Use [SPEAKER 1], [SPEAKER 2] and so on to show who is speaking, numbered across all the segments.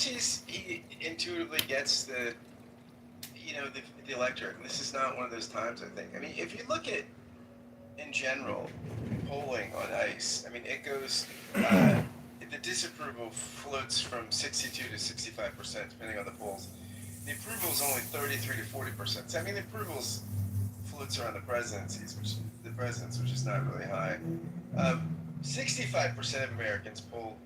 [SPEAKER 1] course, he intuitively gets the electorate. And this is not one of those times. I think. I mean, if you look at in general polling on ICE, I mean, it goes. The disapproval floats from 62 to 65%, depending on the polls. The approval is only 33 to 40%. So, I mean, the approvals floats around the presidents, which is not really high. 65% of Americans polled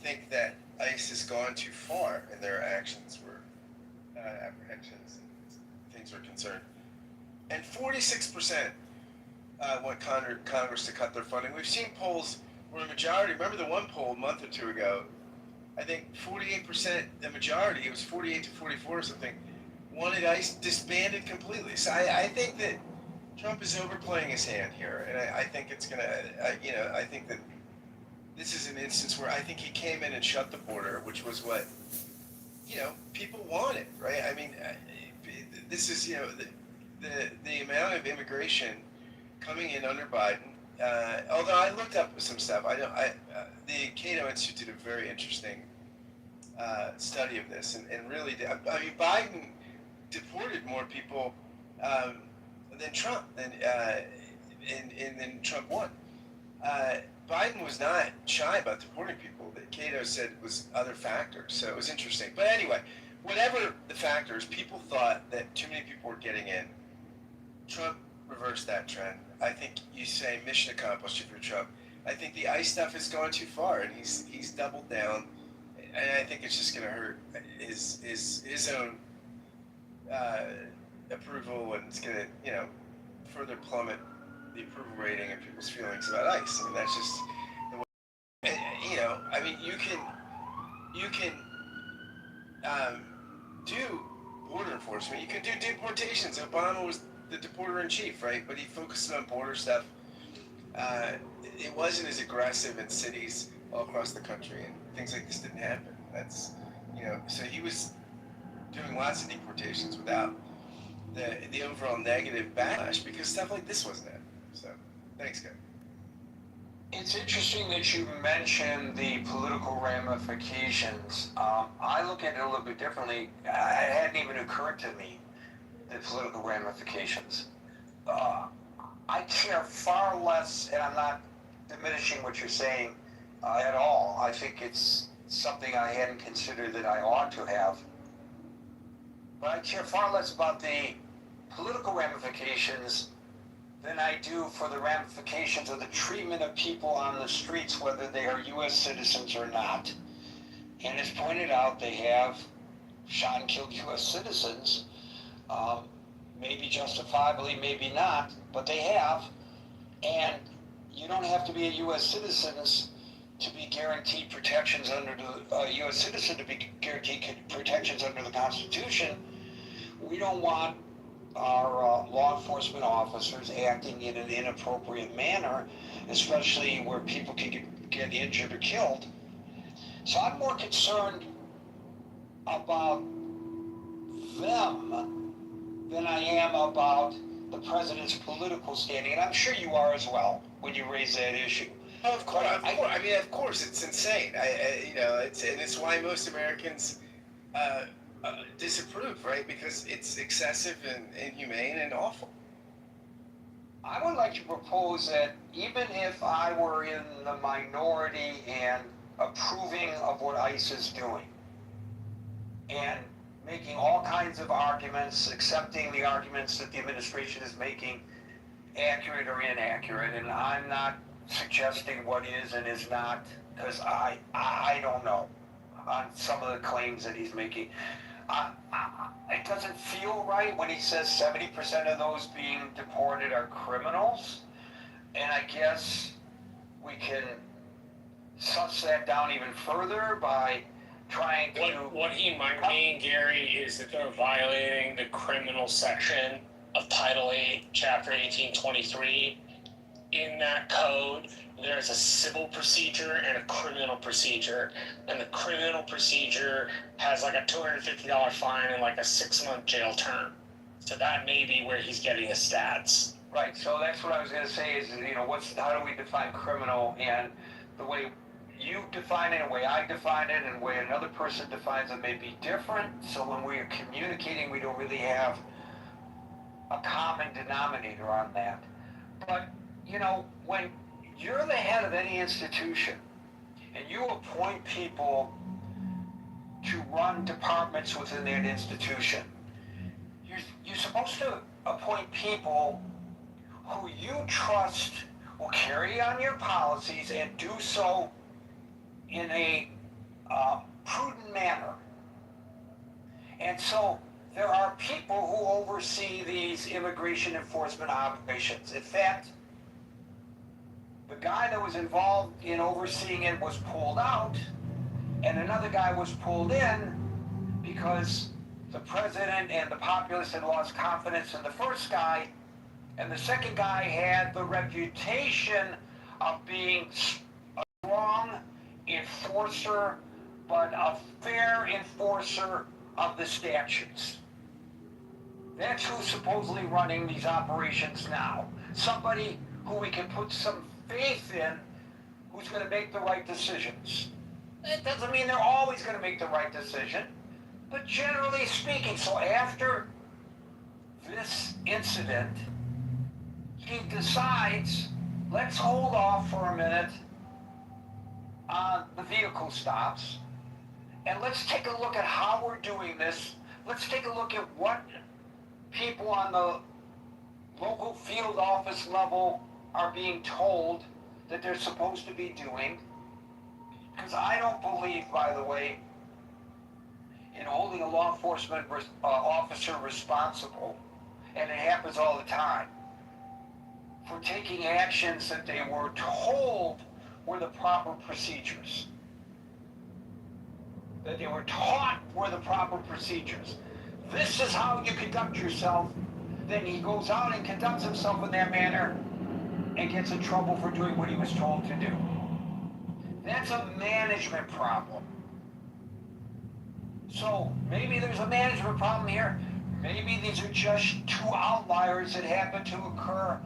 [SPEAKER 1] think that ICE has gone too far in their actions where apprehensions and things are concerned. And 46% want Congress to cut their funding. We've seen polls where a majority, remember the one poll a month or two ago, I think 48%, the majority, it was 48 to 44 or something, wanted ICE disbanded completely. So I think that Trump is overplaying his hand here, and I think it's going to, I think that this is an instance where I think he came in and shut the border, which was what, people wanted, right? I mean, this is, the amount of immigration coming in under Biden. Although I looked up some stuff, the Cato Institute did a very interesting study of this, and really, I mean, Biden deported more people than Trump, and then Trump won. Biden was not shy about deporting people. That Cato said was other factors, so it was interesting. But anyway, whatever the factors, people thought that too many people were getting in. Trump reversed that trend. I think you say mission accomplished if you're Trump. I think the ICE stuff has gone too far, and he's doubled down, and I think it's just going to hurt his own approval, and it's going to further plummet the approval rating and people's feelings about ICE. I mean, that's just the way. I mean, you can do border enforcement. You can do deportations. Obama was the deporter in chief, right? But he focused on border stuff. It wasn't as aggressive in cities all across the country, and things like this didn't happen. That's so he was doing lots of deportations without the overall negative backlash because stuff like this wasn't happening. So, thanks, guys.
[SPEAKER 2] It's interesting that you mentioned the political ramifications. I look at it a little bit differently. It hadn't even occurred to me, the political ramifications. I care far less, and I'm not diminishing what you're saying at all. I think it's something I hadn't considered that I ought to have. But I care far less about the political ramifications than I do for the ramifications of the treatment of people on the streets, whether they are U.S. citizens or not. And as pointed out, they have shot and killed U.S. citizens, maybe justifiably, maybe not, but they have. And you don't have to be a U.S. citizen to be guaranteed protections under the U.S. citizen to be guaranteed protections under the Constitution. We don't want our law enforcement officers acting in an inappropriate manner, especially where people can get injured or killed. So I'm more concerned about them than I am about the president's political standing, and I'm sure you are as well when you raise that issue.
[SPEAKER 1] Oh, of course. I mean, of course, it's insane. It's why most Americans disapprove, right? Because it's excessive and inhumane and awful.
[SPEAKER 2] I would like to propose that even if I were in the minority and approving of what ICE is doing and making all kinds of arguments, accepting the arguments that the administration is making, accurate or inaccurate, and I'm not suggesting what is and is not, because I don't know on some of the claims that he's making. It doesn't feel right when he says 70% of those being deported are criminals, and I guess we can suss that down even further by trying to...
[SPEAKER 3] What he might mean, Gary, is that they're violating the criminal section of Title 8, Chapter 1823. In that code, there's a civil procedure and a criminal procedure. And the criminal procedure has like a $250 fine and like a 6-month jail term. So that may be where he's getting his stats.
[SPEAKER 2] Right, so that's what I was going to say is, how do we define criminal? And the way you define it, the way I define it, and the way another person defines it may be different. So when we are communicating, we don't really have a common denominator on that. But, when you're the head of any institution and you appoint people to run departments within that institution, you're supposed to appoint people who you trust will carry on your policies and do so in a prudent manner. And so there are people who oversee these immigration enforcement operations. In fact, the guy that was involved in overseeing it was pulled out, and another guy was pulled in because the president and the populace had lost confidence in the first guy, and the second guy had the reputation of being a strong enforcer, but a fair enforcer of the statutes. That's who's supposedly running these operations now. Somebody who we can put some faith in, who's going to make the right decisions. It doesn't mean they're always going to make the right decision, but generally speaking. So after this incident, he decides, let's hold off for a minute on the vehicle stops, and let's take a look at how we're doing this. Let's take a look at what people on the local field office level are being told that they're supposed to be doing. Because I don't believe, by the way, in holding a law enforcement officer responsible, and it happens all the time, for taking actions that they were told were the proper procedures. That they were taught were the proper procedures. This is how you conduct yourself. Then he goes out and conducts himself in that manner and gets in trouble for doing what he was told to do. That's a management problem. So maybe there's a management problem here. Maybe these are just two outliers that happen to occur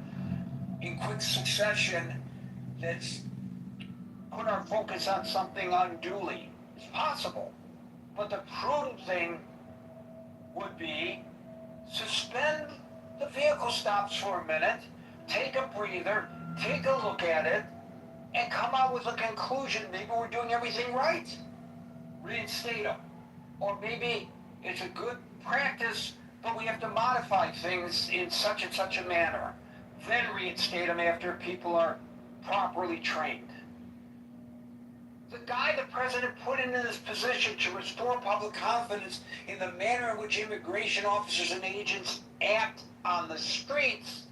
[SPEAKER 2] in quick succession that's put our focus on something unduly. It's possible. But the prudent thing would be suspend the vehicle stops for a minute, take a breather, take a look at it, and come out with a conclusion. Maybe we're doing everything right. Reinstate them. Or maybe it's a good practice, but we have to modify things in such and such a manner. Then reinstate them after people are properly trained. The guy the president put into this position to restore public confidence in the manner in which immigration officers and agents act on the streets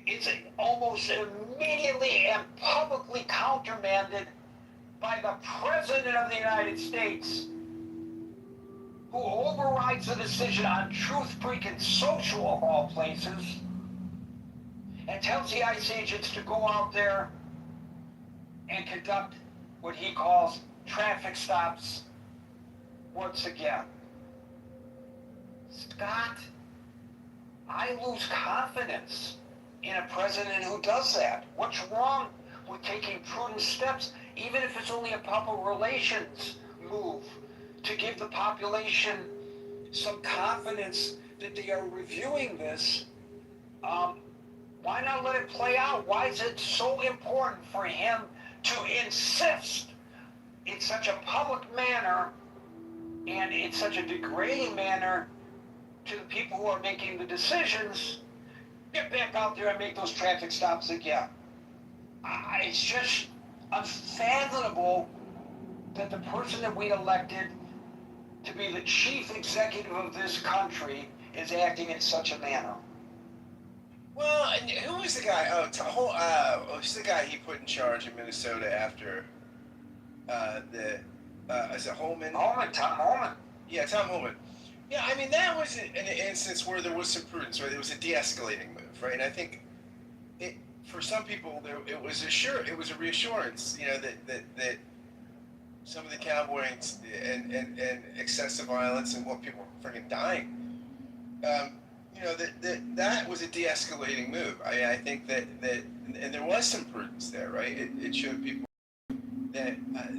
[SPEAKER 2] is almost immediately and publicly countermanded by the President of the United States, who overrides the decision on truth, freaking social of all places, and tells the ICE agents to go out there and conduct what he calls traffic stops once again. Scott, I lose confidence in a president who does that. What's wrong with taking prudent steps, even if it's only a public relations move, to give the population some confidence that they are reviewing this? Why not let it play out? Why is it so important for him to insist in such a public manner and in such a degrading manner to the people who are making the decisions, get back out there and make those traffic stops again? It's just unfathomable that the person that we elected to be the chief executive of this country is acting in such a manner.
[SPEAKER 1] Well, and who was the guy? Who's the guy he put in charge in Minnesota after is it Holman?
[SPEAKER 2] Tom Holman.
[SPEAKER 1] Yeah, Tom Holman. Yeah, I mean, that was an instance where there was some prudence, right? It was a de-escalating move, right? And I think for some people, it was a reassurance, that some of the cowboying and excessive violence and people were freaking dying. That was a de-escalating move. I think that and there was some prudence there, right? It showed people that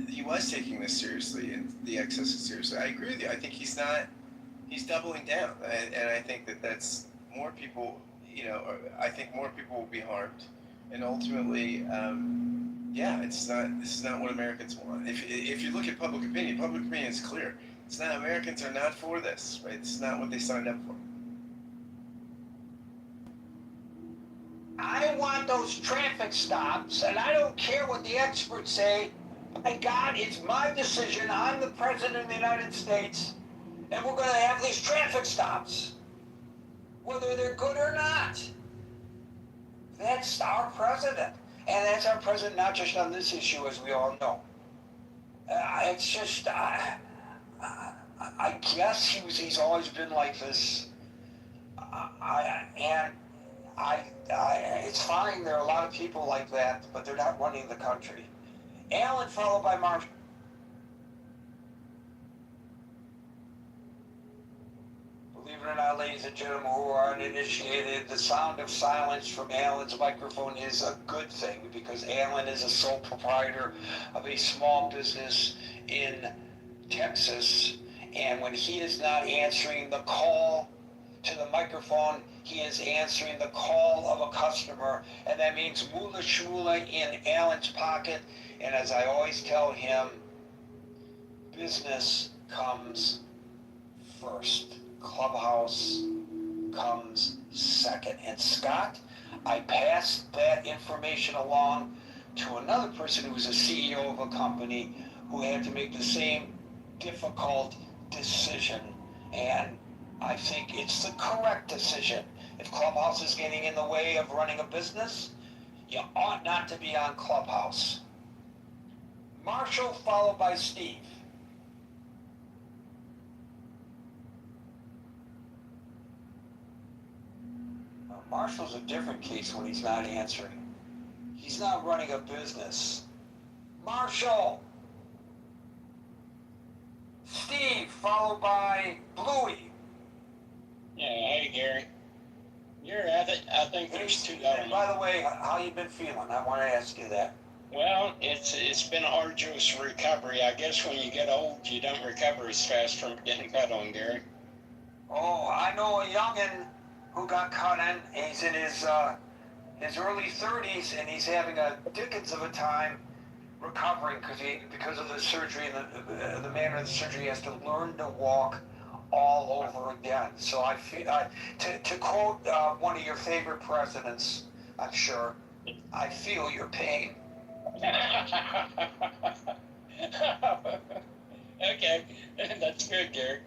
[SPEAKER 1] he was taking this seriously and the excesses seriously. I agree with you. I think he's not. He's doubling down, and I think that that's more people. I think more people will be harmed, and ultimately, yeah, it's not. This is not what Americans want. If you look at public opinion is clear. It's not. Americans are not for this, right? It's not what they signed up for.
[SPEAKER 2] I want those traffic stops, and I don't care what the experts say. My God, it's my decision. I'm the president of the United States, and we're going to have these traffic stops, whether they're good or not. That's our president, and that's our president not just on this issue, as we all know. It's just, I guess he's always been like this. It's fine. There are a lot of people like that, but they're not running the country. Alan, followed by Marshall. Believe it or not, ladies and gentlemen who are uninitiated, the sound of silence from Alan's microphone is a good thing because Alan is a sole proprietor of a small business in Texas, and when he is not answering the call to the microphone, he is answering the call of a customer, and that means moolah shmoolah in Alan's pocket. And as I always tell him, business comes first. Clubhouse comes second. And Scott, I passed that information along to another person who was a CEO of a company who had to make the same difficult decision. And I think it's the correct decision. If Clubhouse is getting in the way of running a business, you ought not to be on Clubhouse. Marshall, followed by Steve. Now, Marshall's a different case when he's not answering. He's not running a business. Marshall! Steve, followed by Bluey.
[SPEAKER 4] Yeah, hey Gary. I think there's two
[SPEAKER 2] And
[SPEAKER 4] elements.
[SPEAKER 2] by the way, how you been feeling? I want to ask you that.
[SPEAKER 4] Well, it's been a arduous recovery. I guess when you get old, you don't recover as fast from getting cut on, Gary.
[SPEAKER 2] Oh, I know a youngin' who got cut in. He's in his early 30s, and he's having a dickens of a time recovering because of the surgery and the manner of the surgery. He has to learn to walk all over again. So I feel, to quote one of your favorite presidents, I'm sure, I feel your pain.
[SPEAKER 4] Okay, that's good, Gary.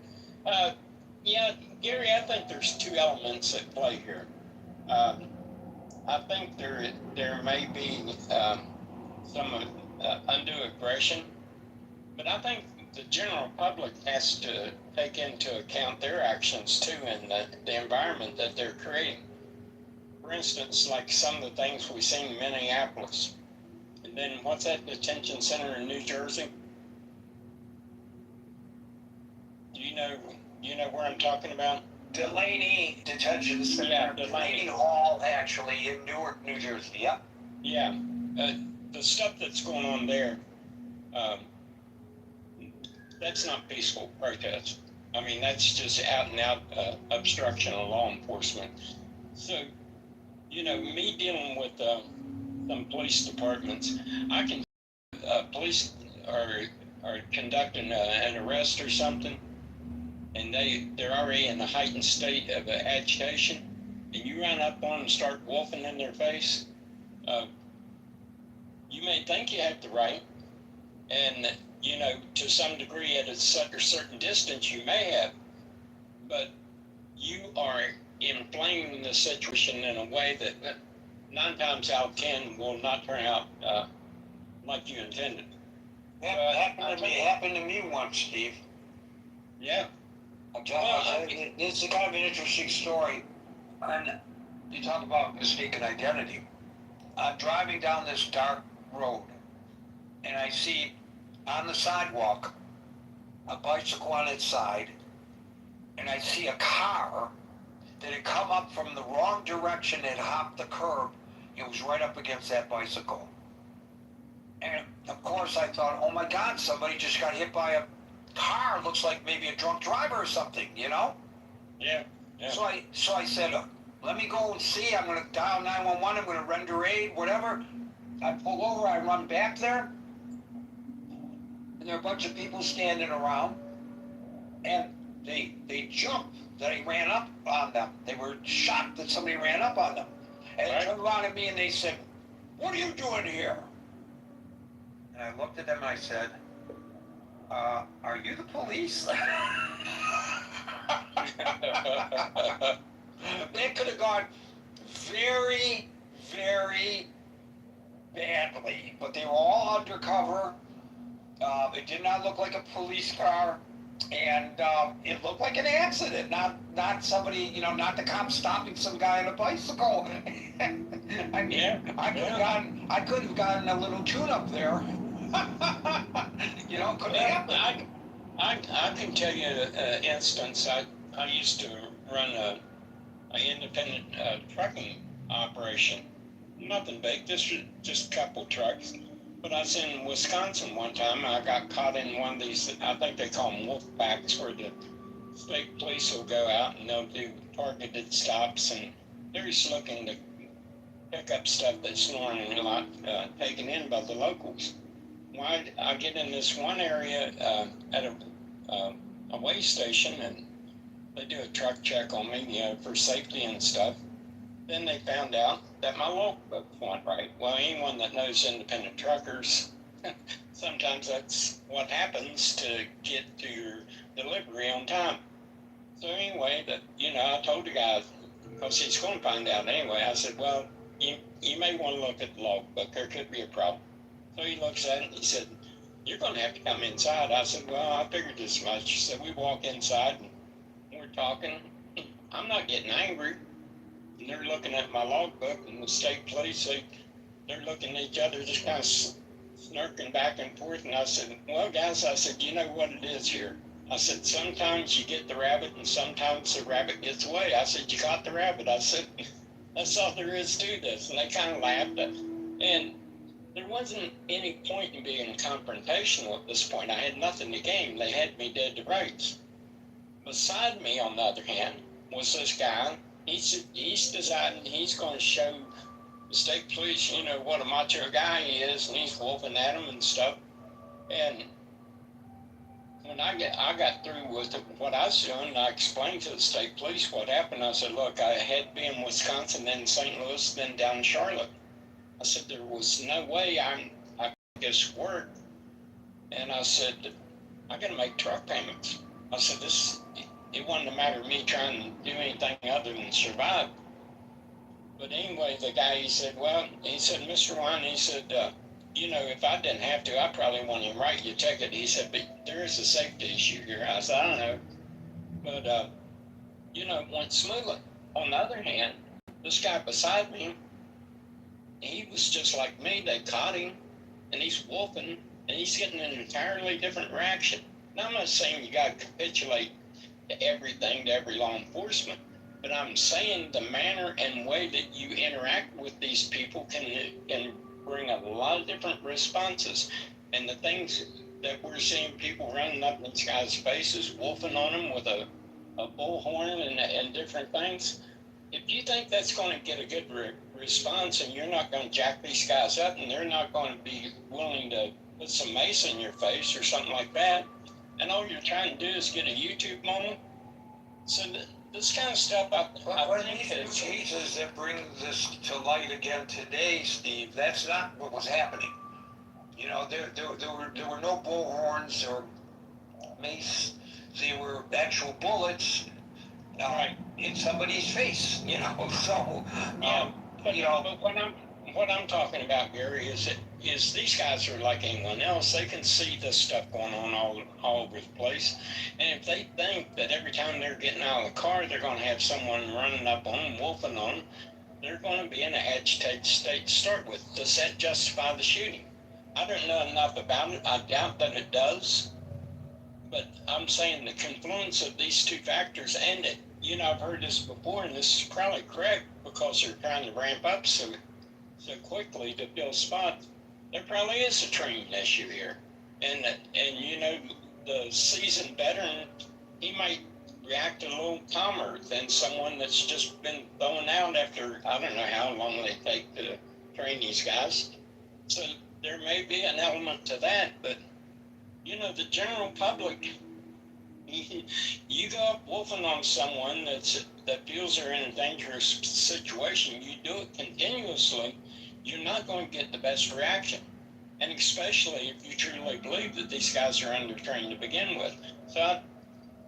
[SPEAKER 4] Yeah, Gary, I think there's two elements at play here. I think there may be some undue aggression, but I think the general public has to take into account their actions too and the environment that they're creating. For instance, like some of the things we've seen in Minneapolis. And then what's that detention center in New Jersey? Do you know where I'm talking about?
[SPEAKER 2] Delaney Detention Center.
[SPEAKER 4] Yeah,
[SPEAKER 2] Delaney Hall, actually, in Newark, New Jersey. Yep.
[SPEAKER 4] Yeah. The stuff that's going on there, that's not peaceful protest. I mean, that's just out and out obstruction of law enforcement. So, me dealing with some police departments, I can police are conducting an arrest or something, and they're already in a heightened state of agitation, and you run up on them and start wolfing in their face. You may think you have the right, and to some degree at a certain distance you may have, but you are inflaming the situation in a way that 9 times out of 10 will not turn out like you intended.
[SPEAKER 2] Happened to me once, Steve.
[SPEAKER 4] Yeah.
[SPEAKER 2] This is kind of an interesting story. And you talk about mistaken identity. I'm driving down this dark road, and I see on the sidewalk a bicycle on its side, and I see a car that had come up from the wrong direction, had hopped the curb. It was right up against that bicycle. And of course I thought, oh my God, somebody just got hit by a car. Looks like maybe a drunk driver or something, you know?
[SPEAKER 4] Yeah. Yeah.
[SPEAKER 2] So I said, let me go and see. I'm going to dial 911. I'm going to render aid, whatever. I pull over. I run back there. And there are a bunch of people standing around. And they jumped that I ran up on them. They were shocked that somebody ran up on them. And they turned around at me and they said, what are you doing here? And I looked at them and I said, are you the police? That could have gone very, very badly, but they were all undercover. It did not look like a police car, and it looked like an accident, not somebody, not the cops stopping some guy on a bicycle. I mean,
[SPEAKER 4] Yeah.
[SPEAKER 2] I could have gotten a little tune-up there. Could happen.
[SPEAKER 4] I can tell you an instance. I used to run a independent trucking operation. Nothing big, just a couple trucks. But I was in Wisconsin one time. I got caught in one of these, I think they call them wolf packs, where the state police will go out and they'll do targeted stops, and they're just looking to pick up stuff that's normally not taken in by the locals. Well, I get in this one area at a weigh station, and they do a truck check on me, for safety and stuff. Then they found out that my logbook wasn't right. Well, anyone that knows independent truckers, sometimes that's what happens to get to your delivery on time. So anyway, I told the guy, because he's going to find out anyway, I said, well, you may want to look at the logbook. There could be a problem. So he looks at it and he said, you're going to have to come inside. I said, well, I figured as much. So we walk inside and we're talking. I'm not getting angry. And they're looking at my logbook, and the state police, they're looking at each other, just kind of snarking back and forth. And I said, well, guys, I said, you know what it is here? I said, sometimes you get the rabbit and sometimes the rabbit gets away. I said, you caught the rabbit. I said, that's all there is to this. And they kind of laughed. And there wasn't any point in being confrontational at this point. I had nothing to gain. They had me dead to rights. Beside me, on the other hand, was this guy. He's deciding he's going to show the state police, what a macho guy he is, and he's wolfing at them and stuff. And when I got through with what I was doing, I explained to the state police what happened. I said, look, I had been in Wisconsin, then St. Louis, then down in Charlotte. I said, there was no way I could just work. And I said, I got to make truck payments. I said, it wasn't a matter of me trying to do anything other than survive. But anyway, the guy, he said, Mr. Wine, he said, if I didn't have to, I probably wouldn't even write you a ticket. He said, but there is a safety issue here. I said, I don't know. But, it went smoothly. On the other hand, this guy beside me, he was just like me. They caught him, and he's wolfing, and he's getting an entirely different reaction. Now, I'm not saying you got to capitulate to everything, to every law enforcement, but I'm saying the manner and way that you interact with these people can bring a lot of different responses. And the things that we're seeing, people running up in these guys' faces, wolfing on them with a bullhorn and different things, if you think that's going to get a good response and you're not going to jack these guys up and they're not going to be willing to put some mace in your face or something like that, and all you're trying to do is get a YouTube moment. So this kind of stuff, I think
[SPEAKER 2] these cases that bring this to light again today, Steve, that's not what was happening. There were no bullhorns or mace. They were actual bullets in somebody's face. So
[SPEAKER 4] but what I'm talking about, Gary, is these guys are like anyone else. They can see this stuff going on all over the place. And if they think that every time they're getting out of the car, they're going to have someone running up on them, wolfing on them, they're going to be in an agitated state to start with. Does that justify the shooting? I don't know enough about it. I doubt that it does. But I'm saying the confluence of these two factors, and I've heard this before, and this is probably correct because they're trying to ramp up so quickly to fill spots. there probably is a training issue here. And the seasoned veteran, he might react a little calmer than someone that's just been thrown out after, I don't know how long they take to train these guys. So there may be an element to that, but the general public, you go up wolfing on someone that feels they're in a dangerous situation, you do it continuously, you're not going to get the best reaction. And especially if you truly believe that these guys are undertrained to begin with. So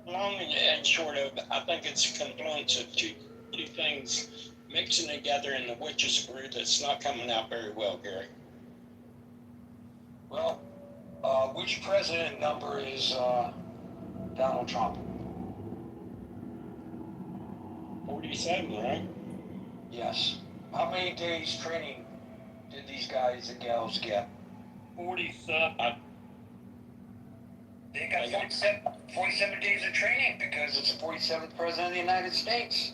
[SPEAKER 4] long and short of, I think it's a confluence of two things mixing together in the witch's brew that's not coming out very well, Gary.
[SPEAKER 2] Well, which president number is Donald Trump?
[SPEAKER 4] 47, right?
[SPEAKER 2] Yes. How many days training did these guys and gals get?
[SPEAKER 5] 47.
[SPEAKER 2] They got 47 days of training because it's the 47th president of the United States.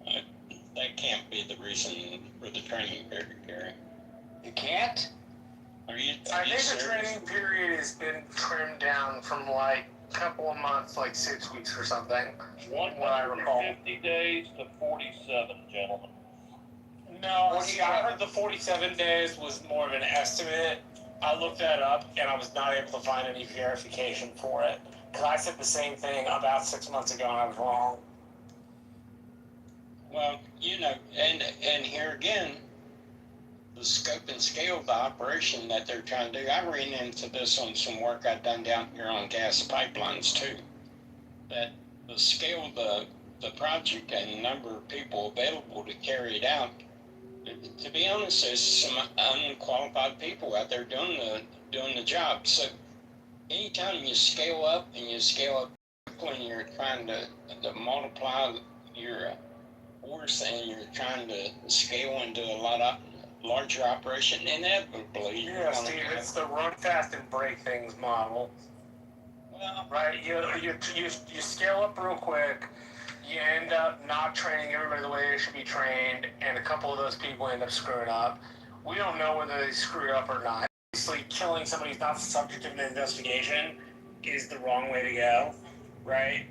[SPEAKER 4] That can't be the reason for the training period, Gary.
[SPEAKER 2] You can't?
[SPEAKER 3] I think the training period has been trimmed down from like a couple of months, like 6 weeks or something. What I recall.
[SPEAKER 5] 50 days to 47, gentlemen.
[SPEAKER 3] No, see, I heard the 47 days was more of an estimate. I looked that up and I was not able to find any verification for it. Because I said the same thing about 6 months ago and I was wrong.
[SPEAKER 4] Well, and here again, the scope and scale of the operation that they're trying to do. I ran into this on some work I've done down here on gas pipelines too. That the scale of the project and the number of people available to carry it out. To be honest, there's some unqualified people out there doing the job. So anytime you scale up and you scale up quickly and you're trying to multiply your force and you're trying to scale into a lot of larger operation, inevitably.
[SPEAKER 3] Yeah, Steve, it's the run fast and break things model.
[SPEAKER 4] Well,
[SPEAKER 3] right? You scale up real quick. You end up not training everybody the way they should be trained, and a couple of those people end up screwing up. We don't know whether they screwed up or not. Obviously, killing somebody who's not the subject of an investigation is the wrong way to go, right?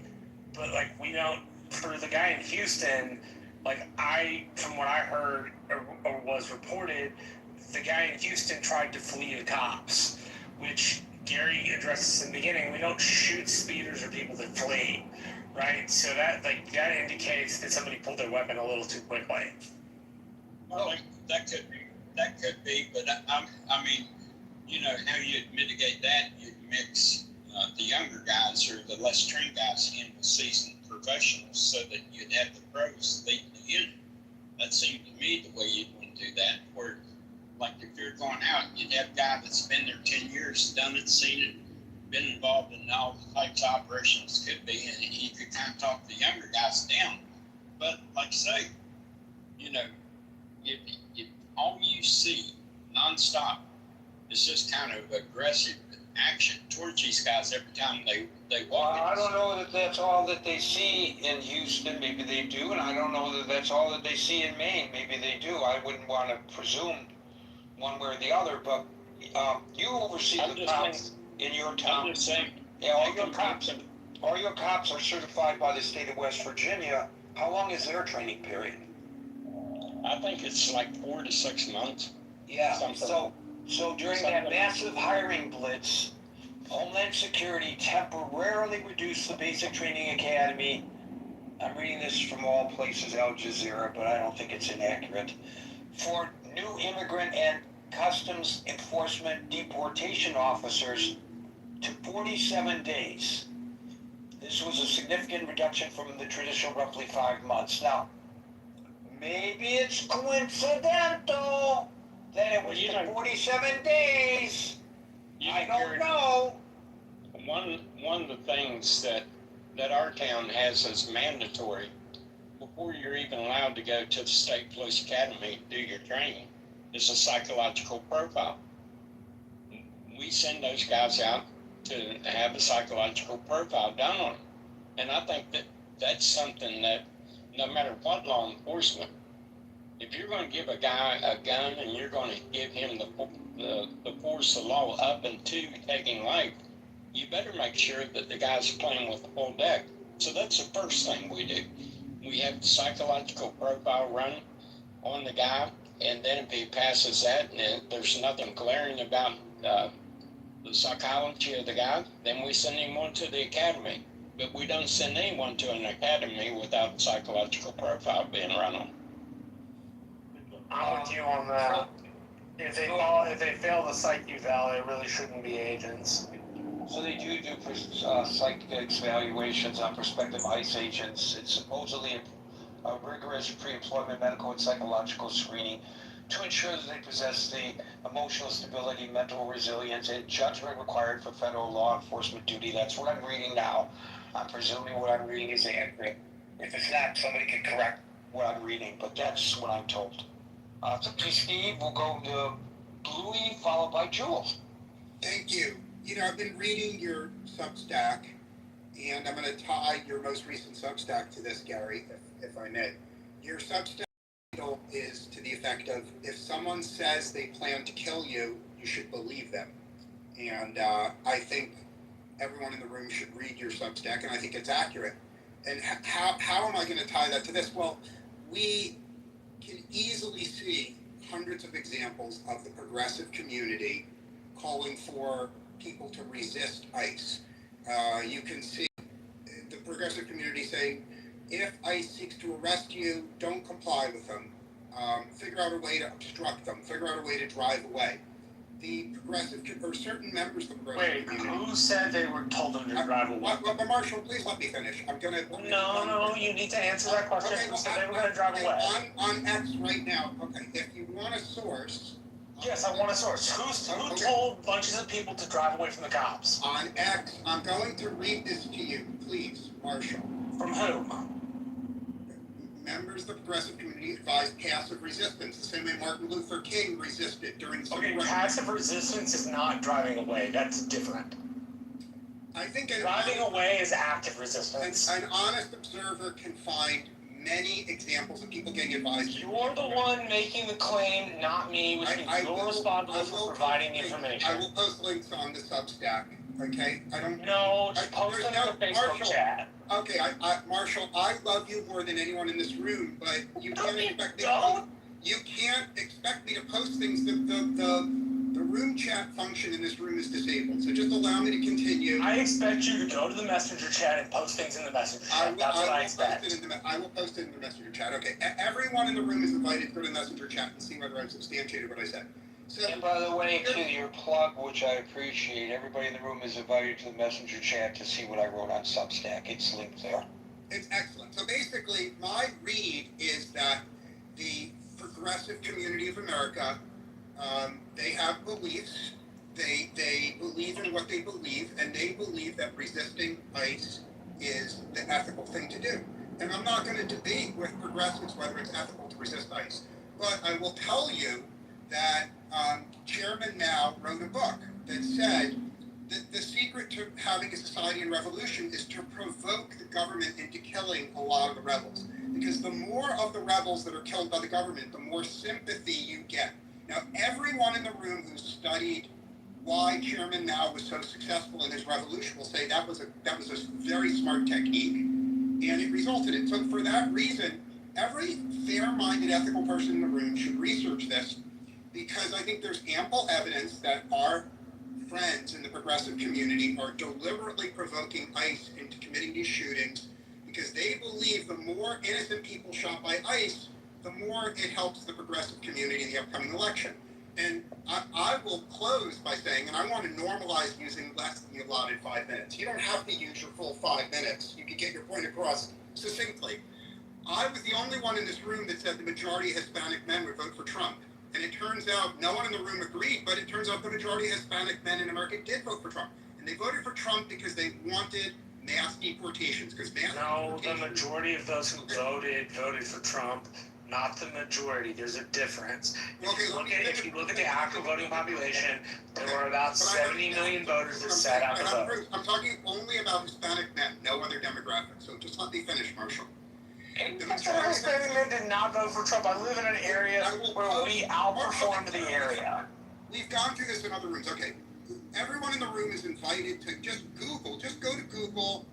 [SPEAKER 3] But we don't. For the guy in Houston, from what I heard or was reported, the guy in Houston tried to flee the cops, which Gary addresses in the beginning. We don't shoot speeders or people that flee. Right, so that indicates that somebody pulled their weapon a little too quickly.
[SPEAKER 4] Well, that could be, but I mean, how you'd mitigate that? You'd mix the younger guys or the less trained guys in with seasoned professionals, so that you'd have the pros leading the unit. That seemed to me the way you'd want to do that. Where, if you're going out, you'd have a guy that's been there 10 years, done it, seen it, been involved in all the types of operations could be, and he could kind of talk the younger guys down. But like I say, if all you see nonstop is just kind of aggressive action towards these guys every time they walk.
[SPEAKER 2] I don't know that that's all that they see in Houston. Maybe they do, and I don't know that that's all that they see in Maine. Maybe they do. I wouldn't want to presume one way or the other, but you oversee the cops in your town.
[SPEAKER 4] I'm just saying.
[SPEAKER 2] Yeah, all your cops are certified by the state of West Virginia. How long is their training period?
[SPEAKER 4] I think it's 4 to 6 months.
[SPEAKER 2] Yeah. So during that massive hiring blitz, Homeland Security temporarily reduced the basic training academy. I'm reading this from all places, Al Jazeera, but I don't think it's inaccurate. For new immigrant and customs enforcement deportation officers to 47 days. This was a significant reduction from the traditional roughly 5 months. Now, maybe it's coincidental that it was 47 days. I don't know.
[SPEAKER 4] One of the things that our town has as mandatory, before you're even allowed to go to the State Police Academy to do your training, is a psychological profile. We send those guys out to have a psychological profile done on them. And I think that's something that no matter what law enforcement if you're going to give a guy a gun and you're going to give him the force of law up into taking life, you better make sure that the guy's playing with the full deck. So that's the first thing we do. We have the psychological profile run on the guy, and then if he passes that and there's nothing glaring about the psychology of the guy, then we send him on to the academy. But we don't send anyone to an academy without psychological profile being run on.
[SPEAKER 3] I'm with you on that. If they fail the psych eval, they really shouldn't be agents.
[SPEAKER 2] So they do psych evaluations on prospective ICE agents. It's supposedly a rigorous pre-employment medical and psychological screening to ensure that they possess the emotional stability, mental resilience, and judgment required for federal law enforcement duty. That's what I'm reading now. I'm presuming what I'm reading is accurate. If it's not, somebody can correct what I'm reading, but that's what I'm told. So please, Steve, we'll go to Bluey, followed by Jules.
[SPEAKER 6] Thank you. You know, I've been reading your Substack, and I'm going to tie your most recent Substack to this, Gary, if I may. Your Substack title is to the effect of, if someone says they plan to kill you, you should believe them. And I think everyone in the room should read your Substack, and I think it's accurate. And how am I going to tie that to this? Well, we can easily see hundreds of examples of the progressive community calling for people to resist ICE. You can see the progressive community saying, if ICE seeks to arrest you, don't comply with them. Figure out a way to obstruct them. Figure out a way to drive away. The progressive, or certain members of the progressive community.
[SPEAKER 3] Who said they were told them to drive away?
[SPEAKER 6] But Marshall, please let me finish.
[SPEAKER 3] No, you need to answer that question.
[SPEAKER 6] Okay,
[SPEAKER 3] Who said they were going to drive away?
[SPEAKER 6] On X right now, okay, if you want a source.
[SPEAKER 3] Yes, I want a source. Who told bunches of people to drive away from the cops?
[SPEAKER 6] On X, I'm going to read this to you, please, Marshall.
[SPEAKER 3] From whom?
[SPEAKER 6] Members of the progressive community advised passive resistance, the same way Martin Luther King resisted during the Civil Rights.
[SPEAKER 3] Passive resistance is not driving away. That's different.
[SPEAKER 6] I think
[SPEAKER 3] driving away is active resistance.
[SPEAKER 6] An honest observer can find many examples of people getting advised.
[SPEAKER 3] You're the one making the claim, not me, which means you're responsible for providing the information.
[SPEAKER 6] I will post links on the Substack, okay?
[SPEAKER 3] Just post them in the Facebook chat.
[SPEAKER 6] Okay, Marshall, I love you more than anyone in this room, but you can't expect me. You can't expect me to post things. The room chat function in this room is disabled, so just allow me to continue.
[SPEAKER 3] I expect you to go to the messenger chat and post things in the messenger chat. That's what I expect.
[SPEAKER 6] I will post it in the messenger chat. Okay, everyone in the room is invited to go to the messenger chat and see whether I've substantiated what I said. So,
[SPEAKER 2] and by the way, to your plug, which I appreciate, everybody in the room is invited to the messenger chat to see what I wrote on Substack. It's linked there.
[SPEAKER 6] It's excellent. So basically, my read is that the progressive community of America, they have beliefs. They believe in what they believe, and they believe that resisting ICE is the ethical thing to do. And I'm not going to debate with progressives whether it's ethical to resist ICE, but I will tell you that Chairman Mao wrote a book that said that the secret to having a society in revolution is to provoke the government into killing a lot of the rebels. Because the more of the rebels that are killed by the government, the more sympathy you get. Now, everyone in the room who studied why Chairman Mao was so successful in his revolution will say that was a very smart technique, and it resulted in. So for that reason, every fair-minded ethical person in the room should research this, because I think there's ample evidence that our friends in the progressive community are deliberately provoking ICE into committing these shootings, because they believe the more innocent people shot by ICE, the more it helps the progressive community in the upcoming election. And I will close by saying, and I want to normalize using less than the allotted 5 minutes. You don't have to use your full 5 minutes. You can get your point across succinctly. I was the only one in this room that said the majority of Hispanic men would vote for Trump. And it turns out no one in the room agreed, but it turns out the majority of Hispanic men in America did vote for Trump. And they voted for Trump because they wanted mass deportations.
[SPEAKER 3] The majority of those who voted for Trump. Not the majority. There's a difference. If you look at the actual voting population, there were about 70 million voters that sat out the vote.
[SPEAKER 6] I'm talking only about Hispanic men, no other demographic. So just let me finish, Marshall. The
[SPEAKER 3] That's
[SPEAKER 6] majority of
[SPEAKER 3] understanding men did not vote for Trump. I live in an area where we outperformed the area.
[SPEAKER 6] We've gone through this in other rooms. Okay, everyone in the room is invited to just go to Google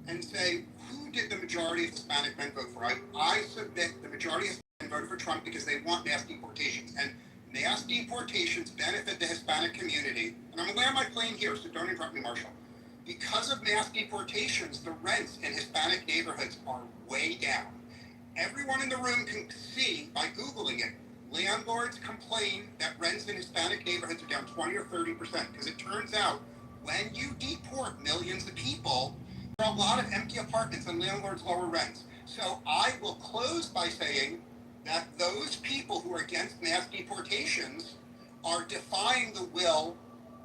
[SPEAKER 6] and say, who did the majority of Hispanic men vote for? I submit the majority of Hispanic men voted for Trump because they want mass deportations. And mass deportations benefit the Hispanic community. And I'm going to land my plane here, so don't interrupt me, Marshall. Because of mass deportations, the rents in Hispanic neighborhoods are way down. Everyone in the room can see by Googling it, landlords complain that rents in Hispanic neighborhoods are down 20 or 30% because it turns out when you deport millions of people, there are a lot of empty apartments and landlords lower rents. So I will close by saying that those people who are against mass deportations are defying the will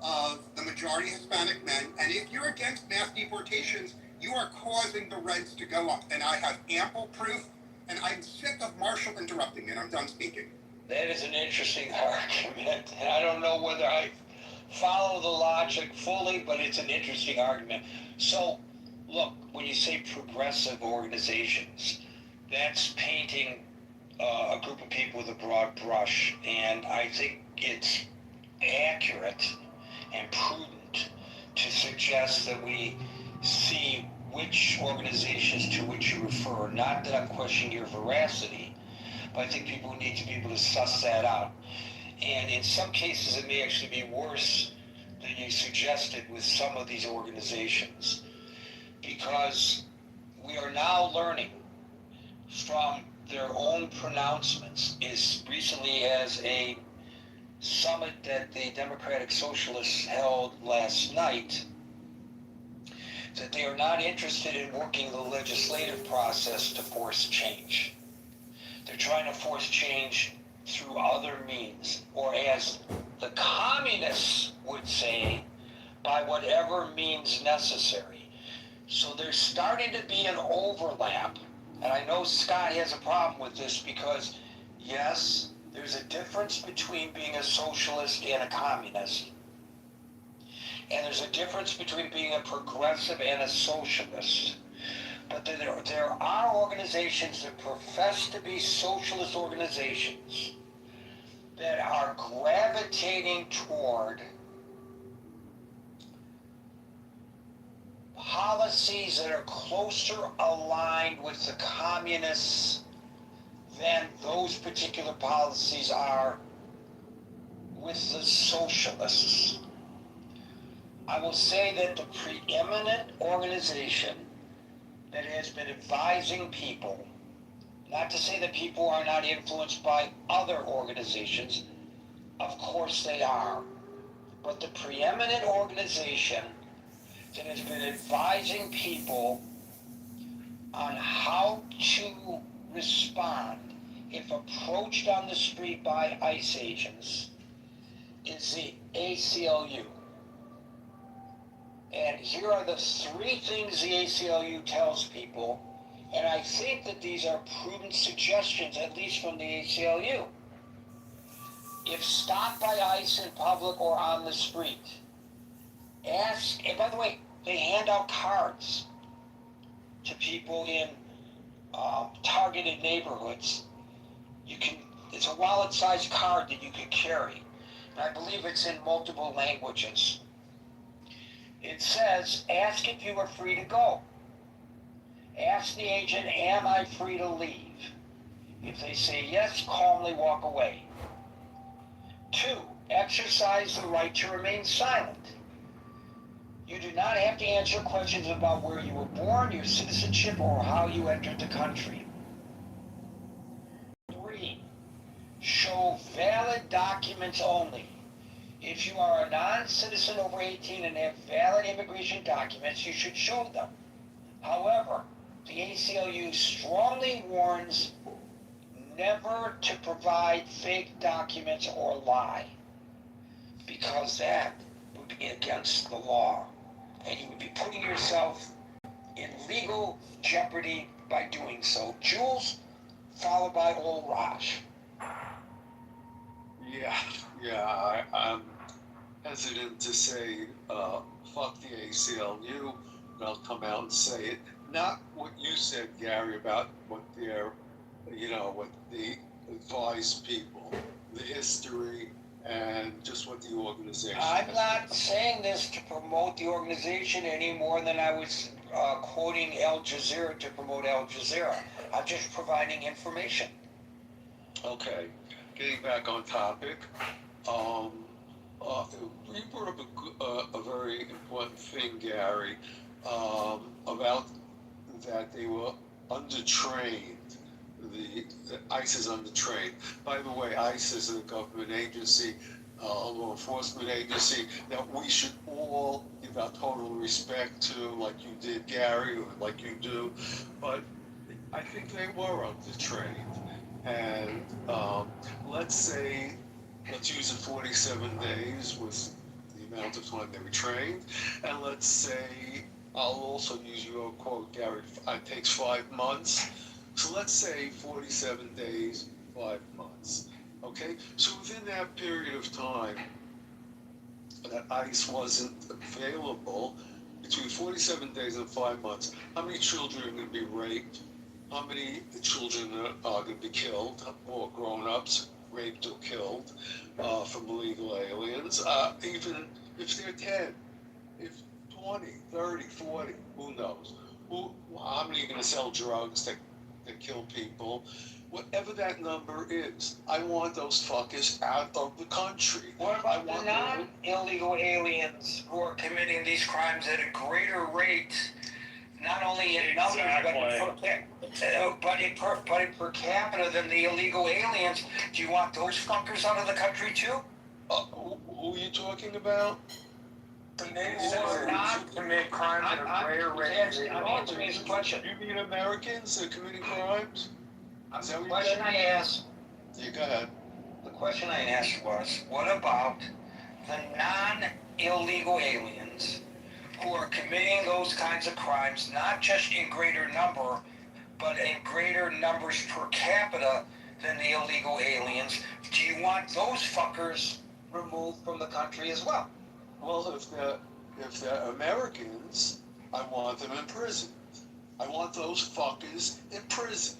[SPEAKER 6] of the majority of Hispanic men. And if you're against mass deportations, you are causing the rents to go up. And I have ample proof. And I'm sick of Marshall interrupting me, and I'm done speaking.
[SPEAKER 2] That is an interesting argument, and I don't know whether I follow the logic fully, but it's an interesting argument. So, look, when you say progressive organizations, that's painting a group of people with a broad brush, and I think it's accurate and prudent to suggest that we see which organizations to which you refer. Not that I'm questioning your veracity, but I think people need to be able to suss that out. And in some cases, it may actually be worse than you suggested with some of these organizations, because we are now learning from their own pronouncements as recently as a summit that the Democratic Socialists held last night, that they are not interested in working the legislative process to force change. They're trying to force change through other means, or as the communists would say, by whatever means necessary. So there's starting to be an overlap, and I know Scott has a problem with this because, yes, there's a difference between being a socialist and a communist. And there's a difference between being a progressive and a socialist. But there are organizations that profess to be socialist organizations that are gravitating toward policies that are closer aligned with the communists than those particular policies are with the socialists. I will say that the preeminent organization that has been advising people, not to say that people are not influenced by other organizations, of course they are, but the preeminent organization that has been advising people on how to respond if approached on the street by ICE agents is the ACLU. And here are the three things the ACLU tells people, and I think that these are prudent suggestions, at least from the ACLU. If stopped by ICE in public or on the street, ask, and by the way, they hand out cards to people in targeted neighborhoods. It's a wallet-sized card that you can carry. And I believe it's in multiple languages. It says, ask if you are free to go. Ask the agent, am I free to leave? If they say yes, calmly walk away. 2, exercise the right to remain silent. You do not have to answer questions about where you were born, your citizenship, or how you entered the country. 3, show valid documents only. If you are a non-citizen over 18 and have valid immigration documents, you should show them. However, the ACLU strongly warns never to provide fake documents or lie, because that would be against the law, and you would be putting yourself in legal jeopardy by doing so. Jules, followed by old Raj.
[SPEAKER 7] Yeah, I'm hesitant to say fuck the ACLU, but I'll come out and say it. not what you said, Gary, about what they're, what they advise people, the history, and just what the organization.
[SPEAKER 2] I'm
[SPEAKER 7] has
[SPEAKER 2] not
[SPEAKER 7] done.
[SPEAKER 2] saying this to promote the organization any more than I was quoting Al Jazeera to promote Al Jazeera. I'm just providing information.
[SPEAKER 7] Okay, getting back on topic. Um, you brought up a very important thing, Gary, about that they were undertrained. The ICE is undertrained. By the way, ICE is a government agency, a law enforcement agency that we should all give our total respect to, like you did, Gary, or like you do. But I think they were undertrained. And let's use it 47 days was the amount of time they were trained. And let's say, I'll also use your quote, Gary, it takes 5 months. So let's say 47 days, 5 months. Okay? So within that period of time that ICE wasn't available, between 47 days and 5 months, how many children are going to be raped? How many children are going to be killed, or grown-ups raped or killed from illegal aliens? Even if they're 10, if 20, 30, 40, who knows? How many are going to sell drugs that kill people? Whatever that number is, I want those fuckers out of the country.
[SPEAKER 2] What about the non-illegal aliens who are committing these crimes at a greater rate, not only in numbers, but in per capita than the illegal aliens? Do you want those fuckers out of the country too?
[SPEAKER 7] Who are you talking about?
[SPEAKER 2] The natives who not commit crimes at a greater rate. I'm answering this question.
[SPEAKER 7] You mean Americans that are committing crimes? Is that
[SPEAKER 2] The
[SPEAKER 7] what
[SPEAKER 2] question I asked.
[SPEAKER 7] Yeah, go ahead.
[SPEAKER 2] The question I asked was, what about the non-illegal aliens who are committing those kinds of crimes, not just in greater number, but in greater numbers per capita than the illegal aliens? Do you want those fuckers removed from the country as well?
[SPEAKER 7] Well, if they're Americans, I want them in prison. I want those fuckers in prison.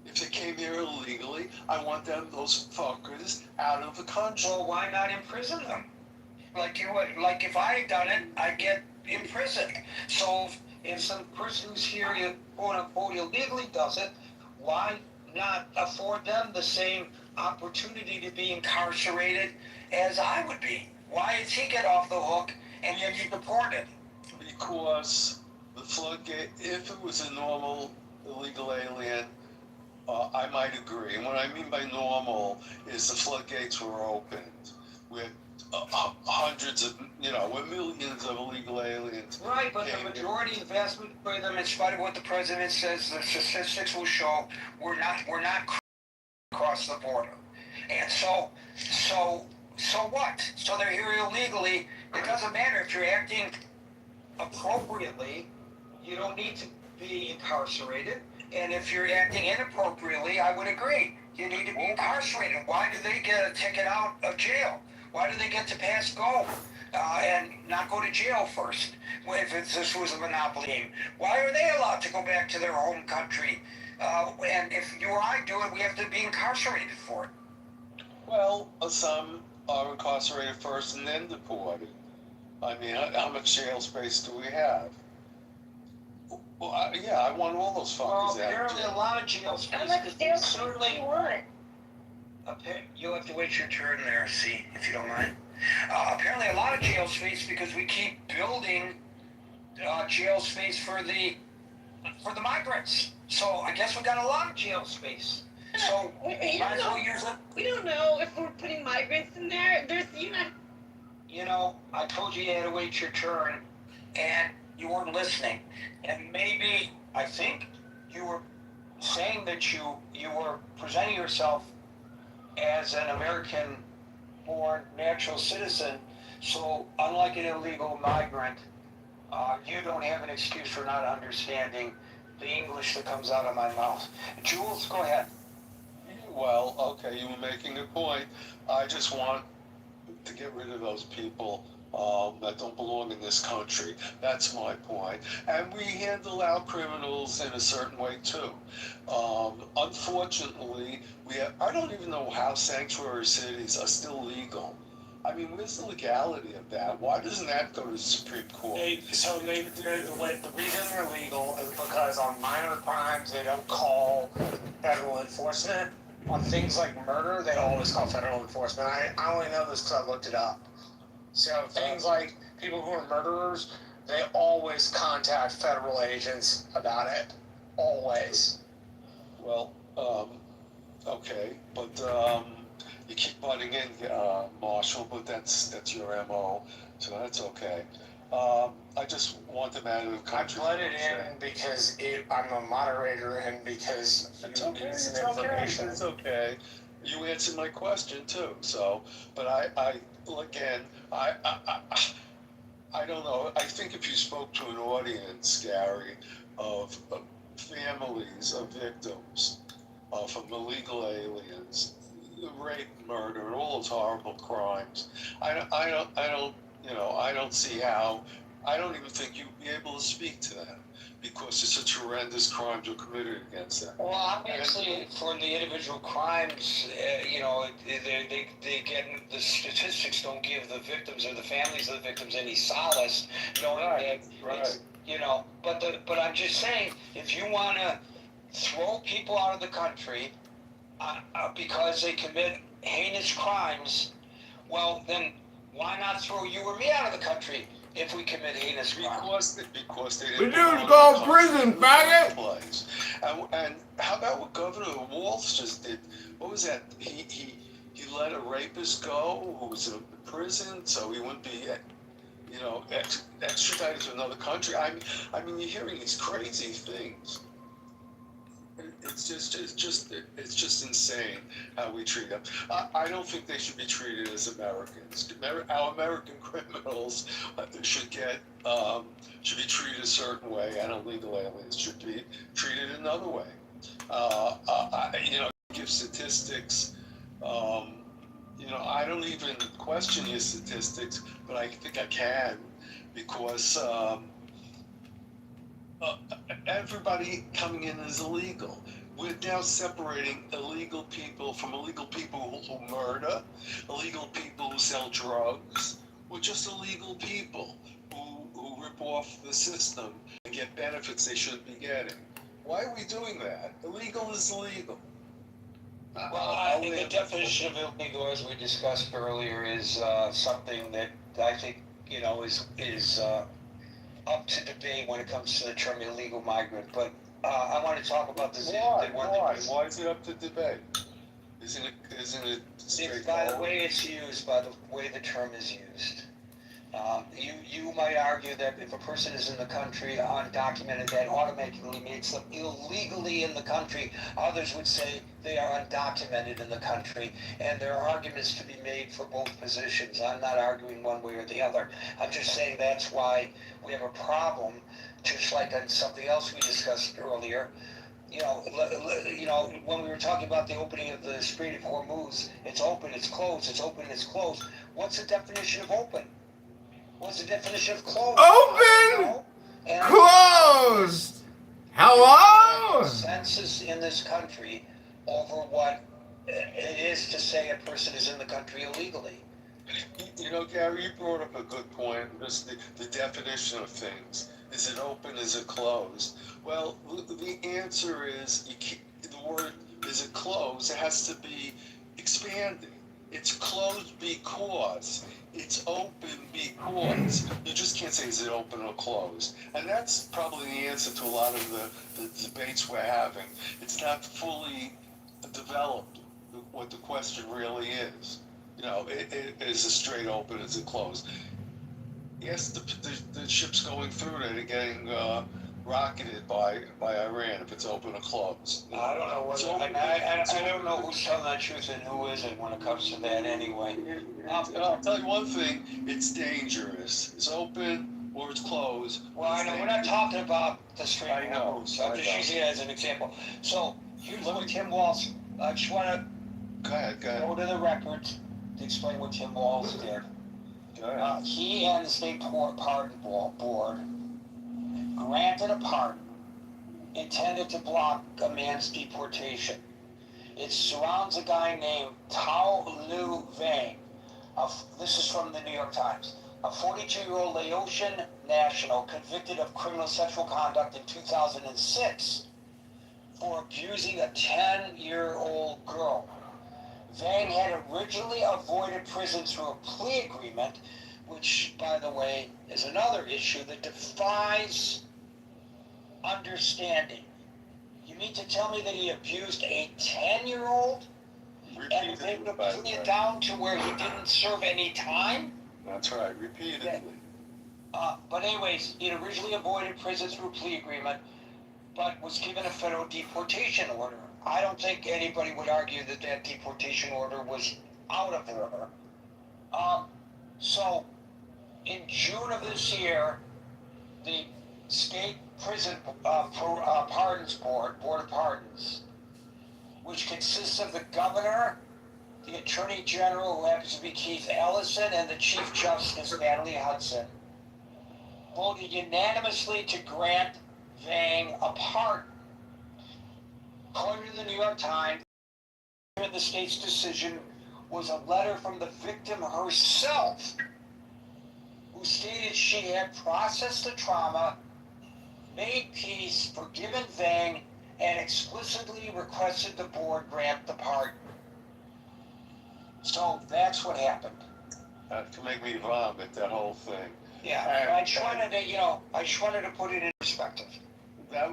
[SPEAKER 7] If they came here illegally, I want those fuckers out of the country.
[SPEAKER 2] Well, why not imprison them? Like if I had done it, I'd get imprisoned. So if some person who's here, quote unquote, illegally does it, why not afford them the same opportunity to be incarcerated as I would be? Why does he get off the hook and then be deported?
[SPEAKER 7] Because the floodgate, if it was a normal illegal alien, I might agree. And what I mean by normal is the floodgates were opened with hundreds of, with millions of illegal aliens.
[SPEAKER 2] Right, but the majority, the vast majority of them, in spite of what the president says, the statistics will show we're not across the border. And so what? So they're here illegally. It doesn't matter if you're acting appropriately. You don't need to be incarcerated. And if you're acting inappropriately, I would agree. You need to be incarcerated. Why do they get a ticket out of jail? Why do they get to pass go and not go to jail first? If this was a monopoly game, why are they allowed to go back to their home country? And if you or I do it, we have to be incarcerated for it.
[SPEAKER 7] Well, some are incarcerated first and then deported. I mean, how much jail space do we have? Well, I want all those fuckers out.
[SPEAKER 2] Apparently a lot of jail space.
[SPEAKER 8] How much jail space do you want?
[SPEAKER 2] You'll have to wait your turn there, see, if you don't mind. Apparently a lot of jail space because we keep building jail space for the migrants. So I guess we got a lot of jail space. So might as well use it.
[SPEAKER 8] We don't know if we're putting migrants in there.
[SPEAKER 2] I told you had to wait your turn, and you weren't listening. And maybe, I think, you were saying that you were presenting yourself as an American-born natural citizen. So, unlike an illegal migrant, you don't have an excuse for not understanding the English that comes out of my mouth. Jules, go ahead.
[SPEAKER 7] Well, okay, you were making a point. I just want to get rid of those people that don't belong in this country. That's my point. And we handle our criminals in a certain way too. Unfortunately, I don't even know how sanctuary cities are still legal. I mean, where's the legality of that? Why doesn't that go to the Supreme Court?
[SPEAKER 3] The reason they're legal is because on minor crimes they don't call federal enforcement. On things like murder, they always call federal enforcement. I only know this because I looked it up. So things like people who are murderers, they always contact federal agents about it. Always.
[SPEAKER 7] Well, okay, but you keep butting in, Marshall, but that's your MO, so that's okay. I just want them out of the
[SPEAKER 3] I
[SPEAKER 7] country.
[SPEAKER 3] butted in because I'm a moderator and because
[SPEAKER 7] It's
[SPEAKER 3] you
[SPEAKER 7] okay,
[SPEAKER 3] need
[SPEAKER 7] it's
[SPEAKER 3] some
[SPEAKER 7] okay,
[SPEAKER 3] information.
[SPEAKER 7] it's okay. You answered my question too, so, but again, I don't know. I think if you spoke to an audience, Gary, of families of victims from illegal aliens, rape, murder, and all those horrible crimes, I don't see how. I don't even think you'd be able to speak to them because it's such horrendous crimes are committed against them.
[SPEAKER 2] Well, obviously, for the individual crimes, they get the statistics don't give the victims or the families of the victims any solace, knowing that it's, But I'm just saying, if you want to throw people out of the country because they commit heinous crimes, well, then why not throw you or me out of the country if we commit heinous crimes?
[SPEAKER 7] Because they
[SPEAKER 9] The
[SPEAKER 7] didn't.
[SPEAKER 9] dude's going to prison, faggot.
[SPEAKER 7] And how about what Governor Walz just did? What was that? He let a rapist go who was in prison, so he wouldn't be, extradited to another country. I mean, you're hearing these crazy things. It's just insane how we treat them. I don't think they should be treated as Americans. Our American criminals should be treated a certain way, and illegal aliens should be treated another way. Give statistics. I don't even question your statistics, but I think I can because. Everybody coming in is illegal. We're now separating illegal people from illegal people who murder, illegal people who sell drugs. We're just illegal people who rip off the system and get benefits they shouldn't be getting. Why are we doing that? Illegal is illegal.
[SPEAKER 2] Well, I think the definition of illegal, as we discussed earlier, is something that I think is up to debate when it comes to the term illegal migrant. But I want to talk about this.
[SPEAKER 7] Why is it up to debate? Isn't it
[SPEAKER 2] It's by the way it's used, by the way the term is used. You might argue that if a person is in the country undocumented, that automatically makes them illegally in the country. Others would say they are undocumented in the country, and there are arguments to be made for both positions. I'm not arguing one way or the other. I'm just saying that's why we have a problem, just like on something else we discussed earlier. When we were talking about the opening of the Strait of Hormuz, it's open, it's closed, it's open, it's closed. What's the definition of open? What's the definition of closed?
[SPEAKER 9] Open! Closed! Hello?
[SPEAKER 2] Consensus in this country over what it is to say a person is in the country illegally.
[SPEAKER 7] Gary, you brought up a good point. Just the definition of things. Is it open? Is it closed? Well, the answer is the word is it closed? It has to be expanded. It's closed because it's open because. You just can't say is it open or closed. And that's probably the answer to a lot of the debates we're having. It's not fully developed what the question really is. Is it straight open? Is it closed? Yes, the ships going through it are getting rocketed by Iran if it's open or closed.
[SPEAKER 2] I don't know what. I don't know who's telling the truth and who isn't when it comes to that anyway.
[SPEAKER 7] I'll tell you one thing: it's dangerous. It's open or it's closed.
[SPEAKER 2] Well, I know we're not talking about the Strait of Hormuz. I'm just using it as an example. So here's what Tim Walz. I just want to
[SPEAKER 7] Go ahead.
[SPEAKER 2] go to the records to explain what Tim Walz did. He and the state pardon board granted a pardon intended to block a man's deportation. It surrounds a guy named Tao Lu Vang. This is from the New York Times. A 42-year-old Laotian national convicted of criminal sexual conduct in 2006 for abusing a 10-year-old girl. Vang had originally avoided prison through a plea agreement, which, by the way, is another issue that defies understanding. You mean to tell me that he abused a 10-year-old and was able to plea it down to where he didn't serve any time?
[SPEAKER 7] That's right, repeatedly.
[SPEAKER 2] But anyways, he had originally avoided prison through a plea agreement, but was given a federal deportation order. I don't think anybody would argue that that deportation order was out of order. So, in June of this year, the state prison pardons board of pardons, which consists of the governor, the attorney general, who happens to be Keith Ellison, and the chief justice, Natalie Hudson, voted unanimously to grant Vang a pardon. According to the New York Times, the state's decision was a letter from the victim herself, who stated she had processed the trauma, made peace, forgiven Vang, and explicitly requested the board grant the pardon. So that's what happened.
[SPEAKER 7] That can make me vomit, that whole thing.
[SPEAKER 2] Yeah, I just wanted to put it in perspective.
[SPEAKER 7] That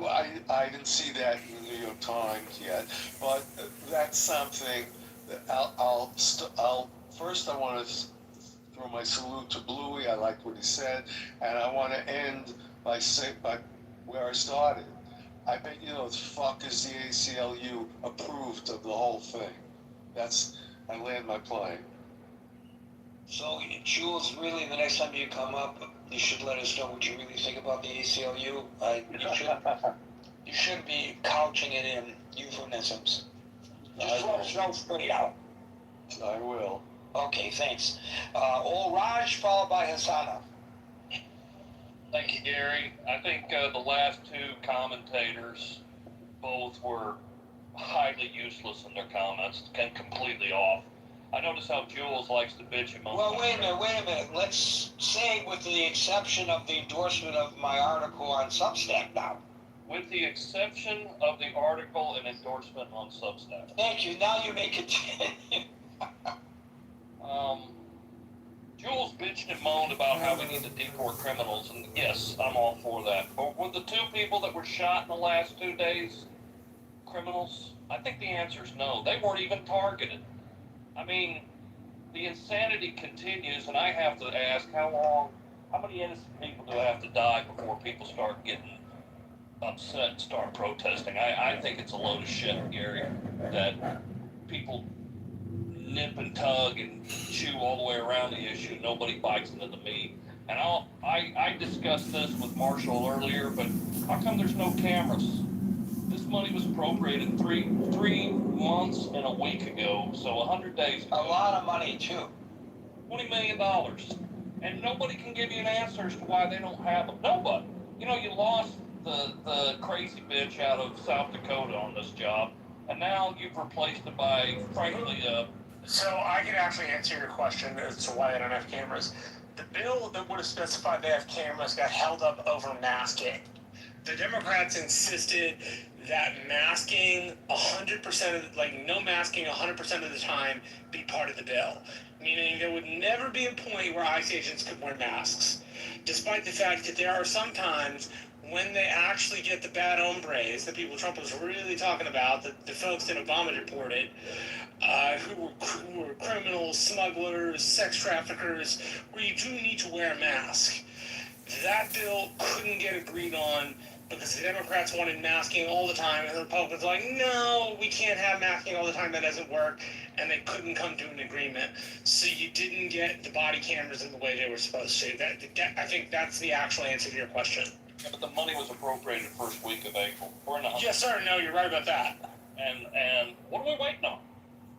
[SPEAKER 7] I didn't see that in the New York Times yet, but that's something that I'll first I want to throw my salute to Bluey. I like what he said, and I want to end by where I started. I bet you know the fuck is the ACLU approved of the whole thing. I land my plane.
[SPEAKER 2] So, Jules, really, the next time you come up, you should let us know what you really think about the ACLU. You shouldn't be couching it in euphemisms. Just let us know straight out.
[SPEAKER 7] I will.
[SPEAKER 2] Okay, thanks. Old Raj, followed by Hasana.
[SPEAKER 5] Thank you, Gary. I think the last two commentators both were highly useless in their comments and completely off. I notice how Jules likes to bitch among.
[SPEAKER 2] Well, wait a minute. Let's say with the exception of the endorsement of my article on Substack now.
[SPEAKER 5] With the exception of the article and endorsement on Substack.
[SPEAKER 2] Thank you. Now you may continue.
[SPEAKER 5] Jules bitched and moaned about how we need to deport criminals, and yes, I'm all for that. But were the two people that were shot in the last 2 days criminals? I think the answer is no. They weren't even targeted. I mean, the insanity continues, and I have to ask, how many innocent people do have to die before people start getting upset and start protesting? I think it's a load of shit, Gary, that people nip and tug and chew all the way around the issue. Nobody bites into the meat. And I discussed this with Marshall earlier, but how come there's no cameras? This money was appropriated three months and a week ago, so 100 days ago.
[SPEAKER 2] A lot of money, too.
[SPEAKER 5] $20 million. And nobody can give you an answer as to why they don't have them. Nobody. You know, you lost the crazy bitch out of South Dakota on this job, and now you've replaced it by, frankly,
[SPEAKER 3] So I can actually answer your question as to why they don't have cameras. The bill that would have specified they have cameras got held up over masking. The Democrats insisted that masking 100% of, no masking 100% of the time be part of the bill. Meaning there would never be a point where ICE agents could wear masks. Despite the fact that there are some times when they actually get the bad hombres, the people Trump was really talking about, the folks that Obama deported, who were criminals, smugglers, sex traffickers, where you do need to wear a mask. That bill couldn't get agreed on because the Democrats wanted masking all the time, and the Republicans were like, no, we can't have masking all the time, that doesn't work, and they couldn't come to an agreement. So you didn't get the body cameras in the way they were supposed to. I think that's the actual answer to your question.
[SPEAKER 5] Yeah, but the money was appropriated first week of April.
[SPEAKER 3] Yes, sir. No, you're right about that.
[SPEAKER 5] And what are we waiting on?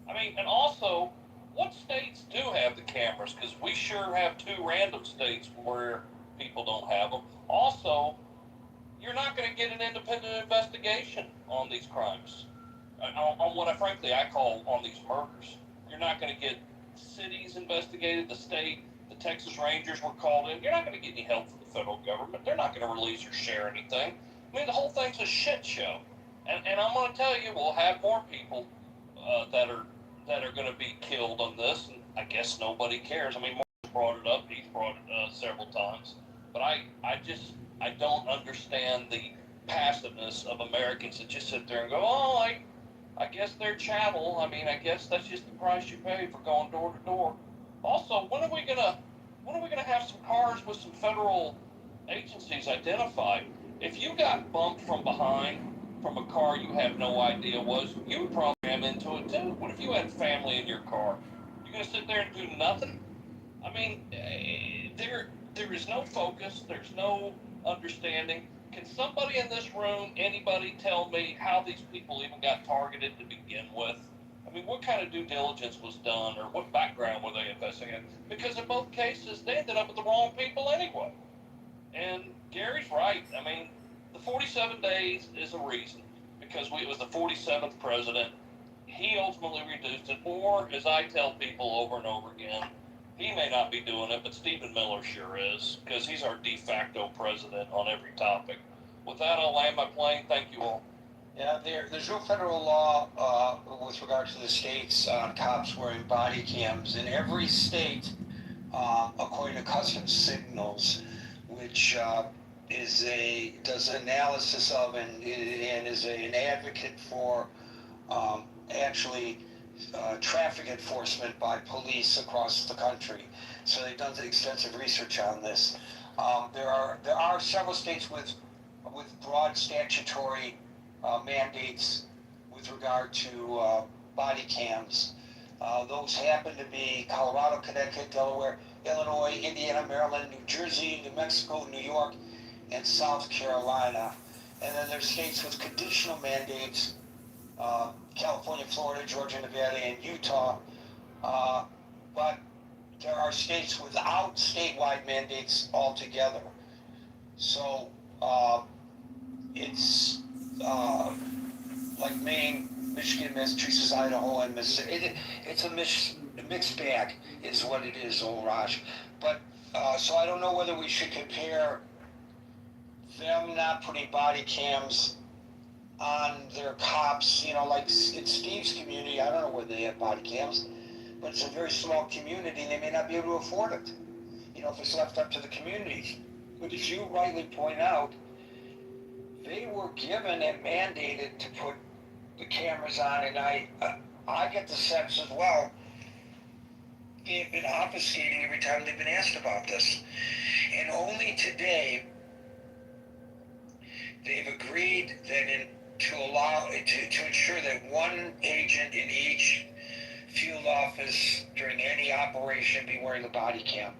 [SPEAKER 5] I mean, and also, what states do have the cameras? Because we sure have 2 random states where people don't have them. Also, you're not going to get an independent investigation on these crimes, on what I call on these murders. You're not going to get cities investigated, the state, the Texas Rangers were called in. You're not going to get any help from the federal government. They're not going to release or share anything. I mean, the whole thing's a shit show. And I'm going to tell you, we'll have more people that are going to be killed on this, and I guess nobody cares. I mean, Mark's brought it up. He's brought it several times. But I don't understand the passiveness of Americans that just sit there and go, oh, I guess they're chattel. I mean, I guess that's just the price you pay for going door to door. Also, when are we gonna have some cars with some federal agencies identified? If you got bumped from behind from a car you have no idea was, you would probably ram into it too. What if you had family in your car? You gonna sit there and do nothing? I mean, there is no focus. There's no understanding. Can somebody in this room, anybody, tell me how these people even got targeted to begin with? I mean, what kind of due diligence was done, or what background were they investigating? Because in both cases, they ended up with the wrong people anyway. And Gary's right. I mean, the 47 days is a reason, because it was the 47th president. He ultimately reduced it, or as I tell people over and over again, he may not be doing it, but Stephen Miller sure is, because he's our de facto president on every topic. With that, I'll land my plane. Thank you all.
[SPEAKER 2] Yeah, there's no federal law with regard to the states on cops wearing body cams. In every state, according to Customs Signals, which does analysis of and is an advocate for actually traffic enforcement by police across the country. So they've done extensive research on this. There are several states with broad statutory mandates with regard to body cams. Those happen to be Colorado, Connecticut, Delaware, Illinois, Indiana, Maryland, New Jersey, New Mexico, New York, and South Carolina. And then there's states with conditional mandates, California, Florida, Georgia, Nevada, and Utah. But there are states without statewide mandates altogether. So it's like Maine, Michigan, Massachusetts, Idaho, and Mississippi. It's a mixed bag is what it is, old Raj. But so I don't know whether we should compare them not putting body cams on their cops, like in Steve's community. I don't know whether they have body cams, but it's a very small community and they may not be able to afford it, if it's left up to the communities. But as you rightly point out, they were given and mandated to put the cameras on, and I get the sense as well, they've been obfuscating every time they've been asked about this. And only today, they've agreed that to ensure that one agent in each field office during any operation be wearing a body cam.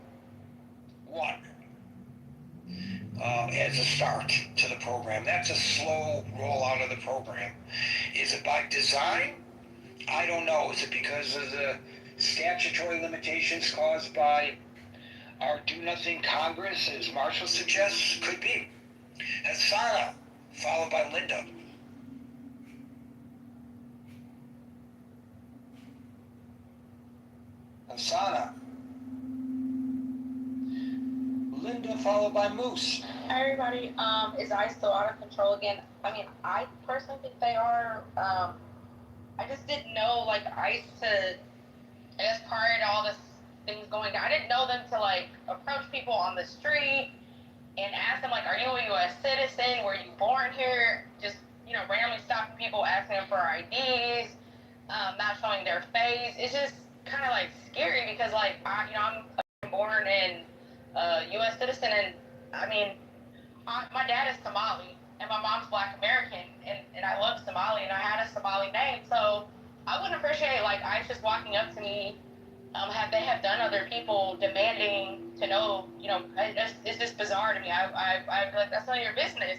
[SPEAKER 2] One. As a start to the program. That's a slow rollout of the program. Is it by design? I don't know. Is it because of the statutory limitations caused by our do-nothing Congress, as Marshall suggests? Could be. Hasana, followed by Linda. Hasana. Linda, followed by Moose.
[SPEAKER 8] Hi everybody, is ICE still out of control again? I mean, I personally think they are. I just didn't know, ICE I guess prior to all this things going down, I didn't know them to, approach people on the street and ask them, are you a U.S. citizen? Were you born here? Just, randomly stopping people, asking them for IDs, not showing their face. It's just kind of, scary because, I'm born in U.S. citizen, and I mean, my dad is Somali, and my mom's Black American, and I love Somali, and I had a Somali name, so I wouldn't appreciate ICE just walking up to me, they have done other people demanding to know, it's just bizarre to me. I'd be like, that's none of your business,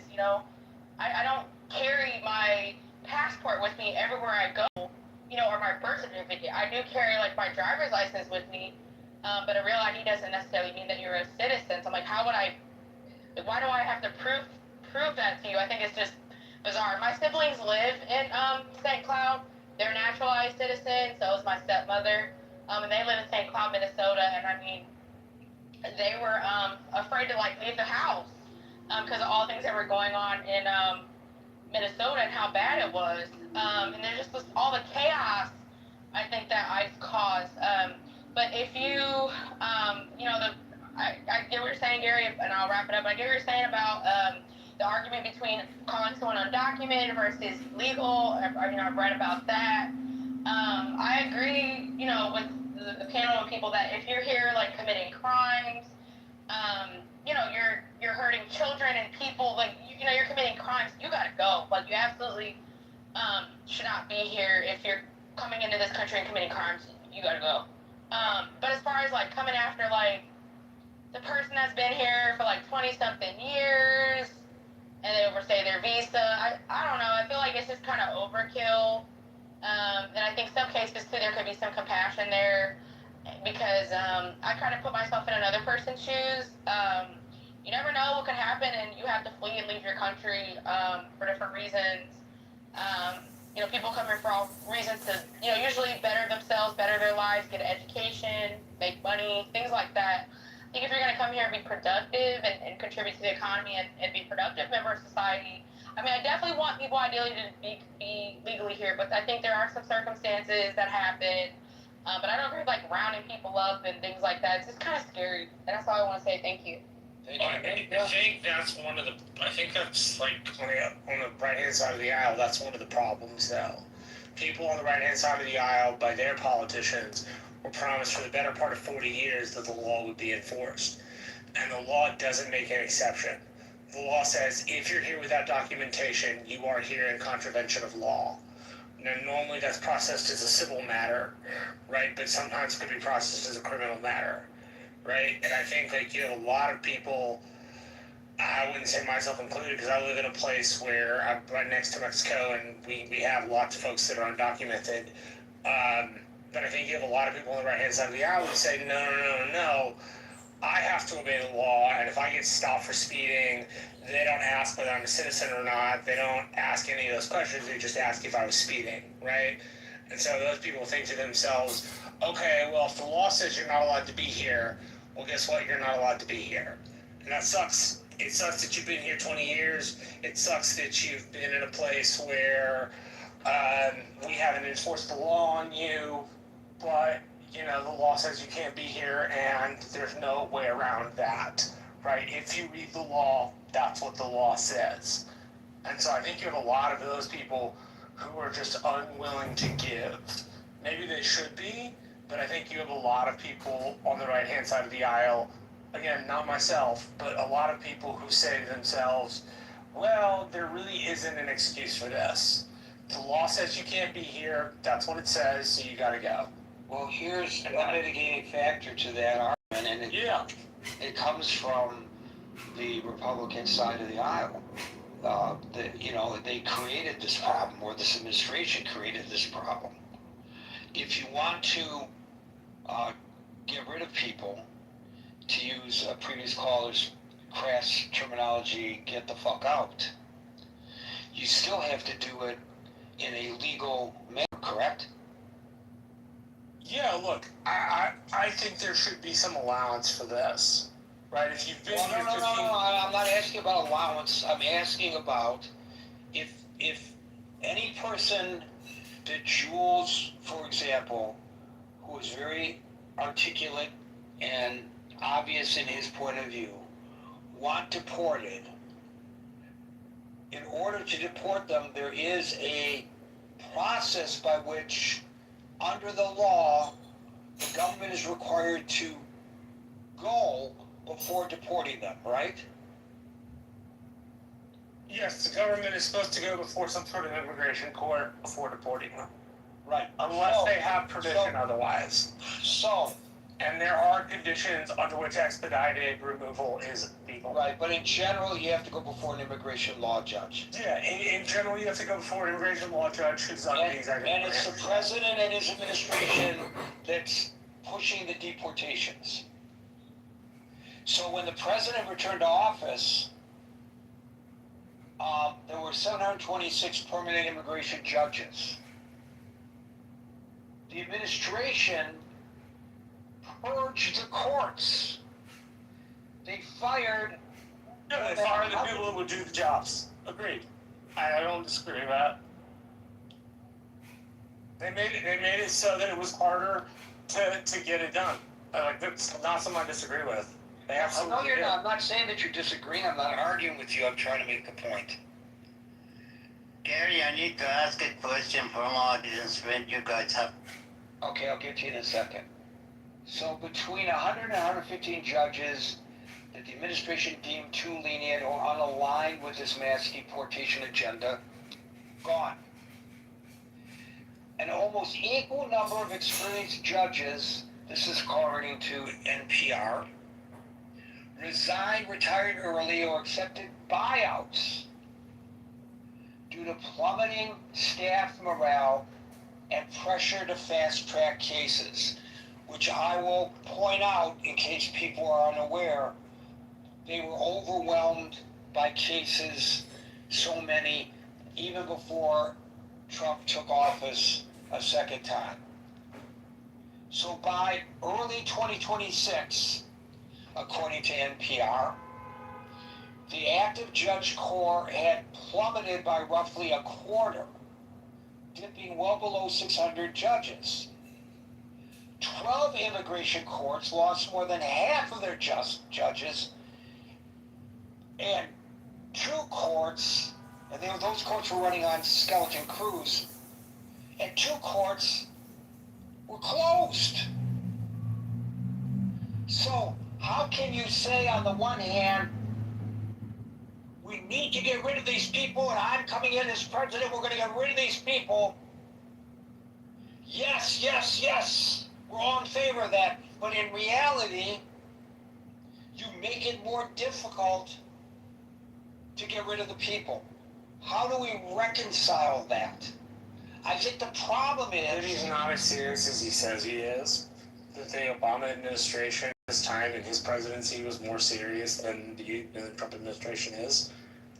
[SPEAKER 8] I don't carry my passport with me everywhere I go. or my birth certificate. I do carry like my driver's license with me, but a real ID doesn't necessarily mean that you're a citizen. So I'm like, how would I? Like, why do I have to prove that to you? I think it's just bizarre. My siblings live in St. Cloud. They're naturalized citizens. So is my stepmother, and they live in St. Cloud, Minnesota. And I mean, they were afraid to like leave the house because of all things that were going on in Minnesota and how bad it was. And there's just all the chaos I think that ICE caused. But if you, I get what you're saying, Gary, and I'll wrap it up. I get what you're saying about the argument between calling someone undocumented versus legal. I've read about that. I agree, with the panel of people that if you're here like committing crimes, you're hurting children and people, like you're committing crimes, you gotta go. Like you absolutely should not be here if you're coming into this country and committing crimes. You gotta go. But as far as like coming after like the person that's been here for like 20 something years and they overstay their visa, I don't know. I feel like it's just kind of overkill. And I think some cases too, there could be some compassion there because I kind of put myself in another person's shoes. You never know what could happen, and you have to flee and leave your country for different reasons. People come here for all reasons to, usually better themselves, better their lives, get an education, make money, things like that. I think if you're going to come here and be productive and contribute to the economy and be a productive member of society, I mean, I definitely want people ideally to be legally here, but I think there are some circumstances that happen. But I don't agree with like rounding people up and things like that. It's just kind of scary. And that's all I want to say. Thank you.
[SPEAKER 3] I think that's I think that's like on the right hand side of the aisle, that's one of the problems though. People on the right hand side of the aisle, by their politicians, were promised for the better part of 40 years that the law would be enforced. And the law doesn't make an exception. The law says if you're here without documentation, you are here in contravention of law. Now, normally that's processed as a civil matter, right? But sometimes it could be processed as a criminal matter, right? And I think you have a lot of people, I wouldn't say myself included, because I live in a place where I'm right next to Mexico, and we have lots of folks that are undocumented. But I think you have a lot of people on the right-hand side of the aisle who say, no, I have to obey the law, and if I get stopped for speeding, they don't ask whether I'm a citizen or not. They don't ask any of those questions. They just ask if I was speeding, right? And so those people think to themselves, okay, well, if the law says you're not allowed to be here, well, guess what? You're not allowed to be here. And that sucks. It sucks that you've been here 20 years. It sucks that you've been in a place where we haven't enforced the law on you, but the law says you can't be here, and there's no way around that, right? If you read the law, that's what the law says. And so I think you have a lot of those people who are just unwilling to give. Maybe they should be, but I think you have a lot of people on the right-hand side of the aisle, again, not myself, but a lot of people who say to themselves, well, there really isn't an excuse for this. The law says you can't be here, that's what it says, so you gotta go.
[SPEAKER 2] Well, here's a mitigating factor to that argument, and it comes from the Republican side of the aisle. They created this problem, or this administration created this problem. If you want to get rid of people, to use a previous caller's crass terminology, get the fuck out, you still have to do it in a legal manner, correct?
[SPEAKER 3] Yeah, look, I think there should be some allowance for this, right? If you've been here 15...
[SPEAKER 2] No, I'm not asking about allowance. I'm asking about if any person that Jules, for example, who is very articulate and obvious in his point of view, want deported, in order to deport them, there is a process by which, under the law, the government is required to go before deporting them, right?
[SPEAKER 3] Yes, the government is supposed to go before some sort of immigration court before deporting them.
[SPEAKER 2] Right.
[SPEAKER 3] Unless they have permission otherwise.
[SPEAKER 2] So,
[SPEAKER 3] And there are conditions under which expedited removal is legal.
[SPEAKER 2] Right, but in general, you have to go before an immigration law judge.
[SPEAKER 3] Yeah, in general, you have to go before an immigration law judge who's under the executive
[SPEAKER 2] And it's the
[SPEAKER 3] branch.
[SPEAKER 2] president and his administration that's pushing the deportations. So when the president returned to office, there were 726 permanent immigration judges. The administration purged the courts. They fired.
[SPEAKER 3] Yeah, they fired the people that would do the jobs. Agreed. I don't disagree with that. They made it so that it was harder to get it done. Like, that's not something I disagree with. They absolutely
[SPEAKER 2] No, you're
[SPEAKER 3] did.
[SPEAKER 2] not. I'm not saying that you're disagreeing. I'm not arguing with you. I'm trying to make a point.
[SPEAKER 10] Gary, I need to ask a question from audience when you guys have.
[SPEAKER 2] Okay, I'll get to you in a second. So between 100 and 115 judges that the administration deemed too lenient or unaligned with this mass deportation agenda, gone. An almost equal number of experienced judges, this is according to NPR, resigned, retired early, or accepted buyouts due to plummeting staff morale and pressure to fast-track cases, which I will point out in case people are unaware. They were overwhelmed by cases, so many, even before Trump took office a second time. So by early 2026, according to NPR, the active judge corps had plummeted by roughly a quarter, dipping well below 600 judges. 12 immigration courts lost more than half of their judges, and 2 courts, and those courts were running on skeleton crews, and 2 courts were closed. So how can you say on the one hand, we need to get rid of these people, and I'm coming in as president, we're going to get rid of these people. Yes, yes, yes, we're all in favor of that. But in reality, you make it more difficult to get rid of the people. How do we reconcile that? I think the problem
[SPEAKER 3] That
[SPEAKER 2] is...
[SPEAKER 3] he's not as serious as he says he is. That the Obama administration, this time in his presidency, was more serious than the Trump administration is.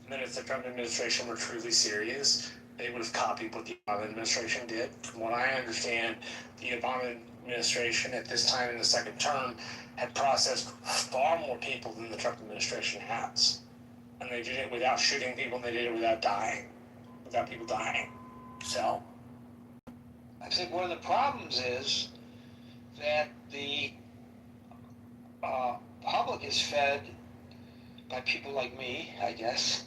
[SPEAKER 3] And then if the Trump administration were truly serious, they would have copied what the Obama administration did. From what I understand, the Obama administration at this time in the second term had processed far more people than the Trump administration has. And they did it without shooting people, and they did it without people dying. So
[SPEAKER 2] I think one of the problems is that the public is fed by people like me, I guess,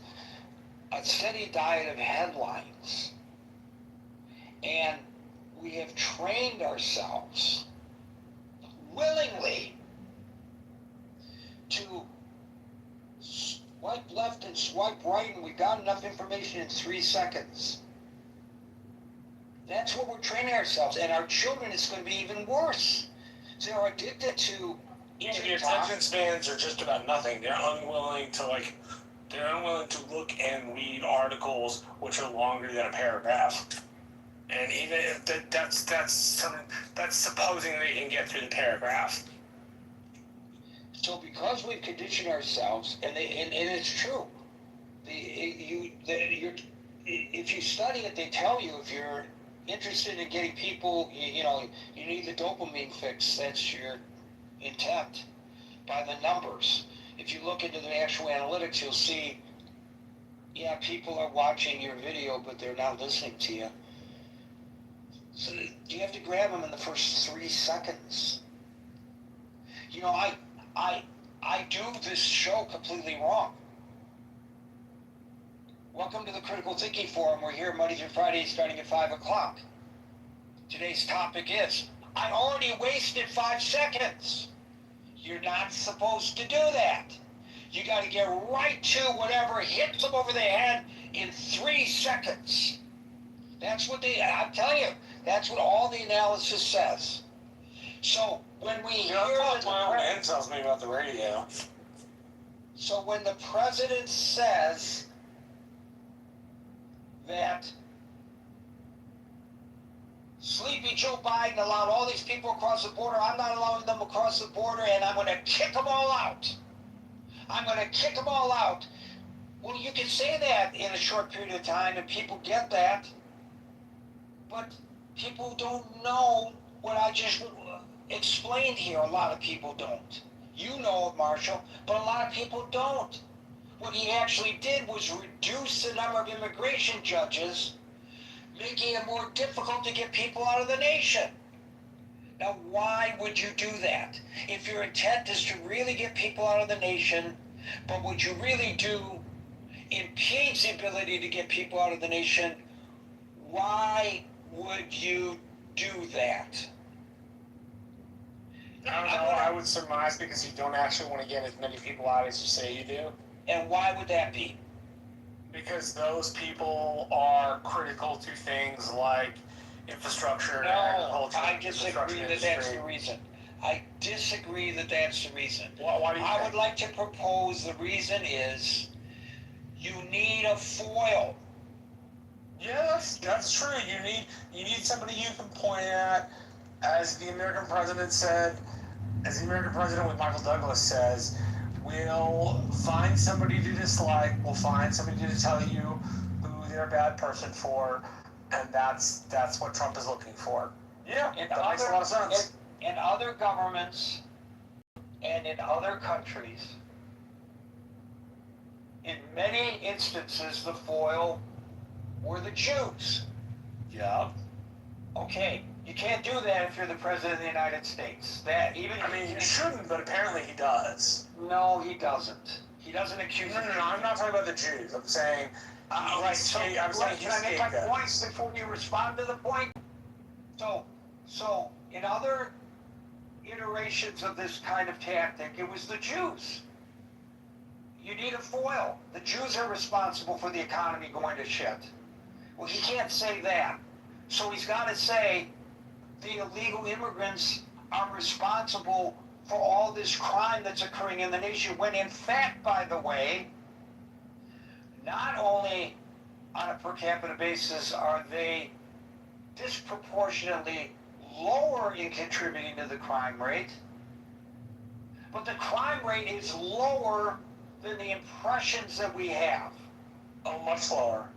[SPEAKER 2] a steady diet of headlines. And we have trained ourselves willingly to swipe left and swipe right, and we got enough information in 3 seconds. That's what we're training ourselves, and our children, it's going to be even worse. They're addicted to
[SPEAKER 3] your
[SPEAKER 2] TikTok.
[SPEAKER 3] attention spans are just about nothing. They're unwilling to look and read articles which are longer than a paragraph. And even if that's supposing they can get through the paragraph.
[SPEAKER 2] So because we've conditioned ourselves, and it's true, if you study it, they tell you if you're interested in getting people, you need the dopamine fix. That's your intent by the numbers. If you look into the actual analytics, you'll see, yeah, people are watching your video, but they're not listening to you. So you have to grab them in the first 3 seconds. I do this show completely wrong. Welcome to the Critical Thinking Forum. We're here Monday through Friday starting at 5 o'clock. Today's topic is, I already wasted 5 seconds. You're not supposed to do that. You got to get right to whatever hits them over the head in 3 seconds. That's what I'm telling you, that's what all the analysis says. So
[SPEAKER 4] when we hear
[SPEAKER 3] Yeah,
[SPEAKER 4] that
[SPEAKER 3] that's what my old man tells me about the radio.
[SPEAKER 4] so when the president says that Sleepy Joe Biden allowed all these people across the border, I'm not allowing them across the border, and I'm going to kick them all out. I'm going to kick them all out. Well, you can say that in a short period of time, and people get that. But people don't know what I just explained here. A lot of people don't. You know it, Marshall, but a lot of people don't. What he actually did was reduce the number of immigration judges, making it more difficult to get people out of the nation. Now, why would you do that? If your intent is to really get people out of the nation, but what you really do impedes the ability to get people out of the nation, why would you do that?
[SPEAKER 3] I don't know. I would surmise because you don't actually want to get as many people out as you say you do.
[SPEAKER 4] And why would that be?
[SPEAKER 3] Because those people are critical to things like infrastructure,
[SPEAKER 4] No,
[SPEAKER 3] agriculture,
[SPEAKER 4] I
[SPEAKER 3] construction
[SPEAKER 4] disagree that
[SPEAKER 3] industry.
[SPEAKER 4] that's the reason. I disagree that that's the reason.
[SPEAKER 3] Why do you
[SPEAKER 4] I
[SPEAKER 3] think?
[SPEAKER 4] would like to propose the reason is you need a foil.
[SPEAKER 3] Yeah, that's true. You need somebody you can point at, as the American president said, as the American president with Michael Douglas says, we'll find somebody to dislike, we'll find somebody to tell you who they're a bad person for, and that's what Trump is looking for. Yeah, that makes a lot of sense.
[SPEAKER 4] In other governments and in other countries, in many instances, the foil were the Jews.
[SPEAKER 3] Yeah.
[SPEAKER 4] Okay, you can't do that if you're the president of the United States. That even
[SPEAKER 3] I mean, you shouldn't, but apparently he does.
[SPEAKER 4] No, he doesn't. He doesn't accuse.
[SPEAKER 3] No, I'm not talking about the Jews. I'm saying.
[SPEAKER 4] Right. So,
[SPEAKER 3] I'm saying
[SPEAKER 4] can I make my
[SPEAKER 3] scapegoat.
[SPEAKER 4] points before you respond to the point? So in other iterations of this kind of tactic, it was the Jews. You need a foil. The Jews are responsible for the economy going to shit. Well, he can't say that. So he's got to say the illegal immigrants are responsible for all this crime that's occurring in the nation, when in fact, by the way, not only on a per capita basis are they disproportionately lower in contributing to the crime rate, but the crime rate is lower than the impressions that we have.
[SPEAKER 3] Oh, much lower.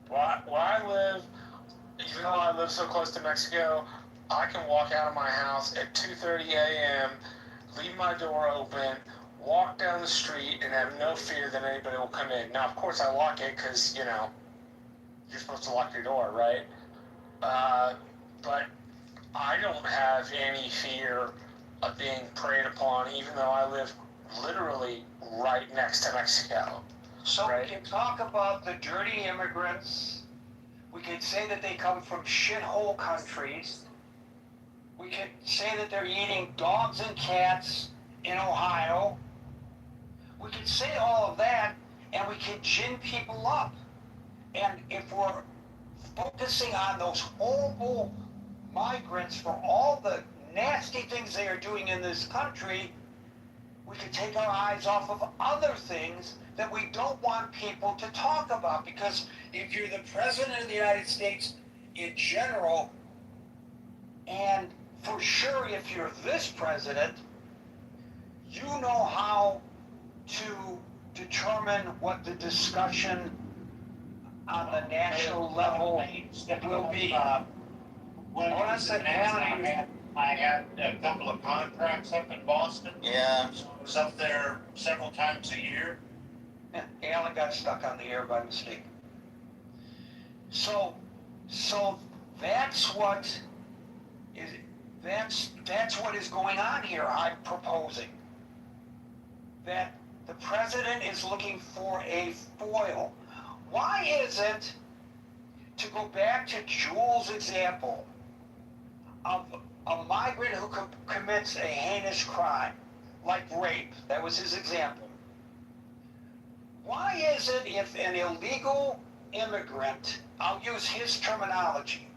[SPEAKER 3] Where I live, even though I live so close to Mexico, I can walk out of my house at 2:30 a.m., leave my door open, walk down the street, and have no fear that anybody will come in. Now, of course, I lock it because, you're supposed to lock your door, right? But I don't have any fear of being preyed upon, even though I live literally right next to Mexico.
[SPEAKER 4] So
[SPEAKER 3] right?
[SPEAKER 4] We can talk about the dirty immigrants. We can say that they come from shithole countries. We could say that they're eating dogs and cats in Ohio. We could say all of that, and we can gin people up. And if we're focusing on those horrible migrants for all the nasty things they are doing in this country, we could take our eyes off of other things that we don't want people to talk about. Because if you're the president of the United States in general, and for sure if you're this president, you know how to determine what the discussion on the national level will be.
[SPEAKER 10] When I was in Atlanta, I had a couple of contracts up in Boston.
[SPEAKER 6] Yeah.
[SPEAKER 10] So I was up there several times a year.
[SPEAKER 4] Yeah, Alan got stuck on the air by mistake. So that's what is going on here. I'm proposing that the president is looking for a foil. Why is it, to go back to Jules' example of a migrant who commits a heinous crime, like rape, that was his example. Why is it if an illegal immigrant, I'll use his terminology,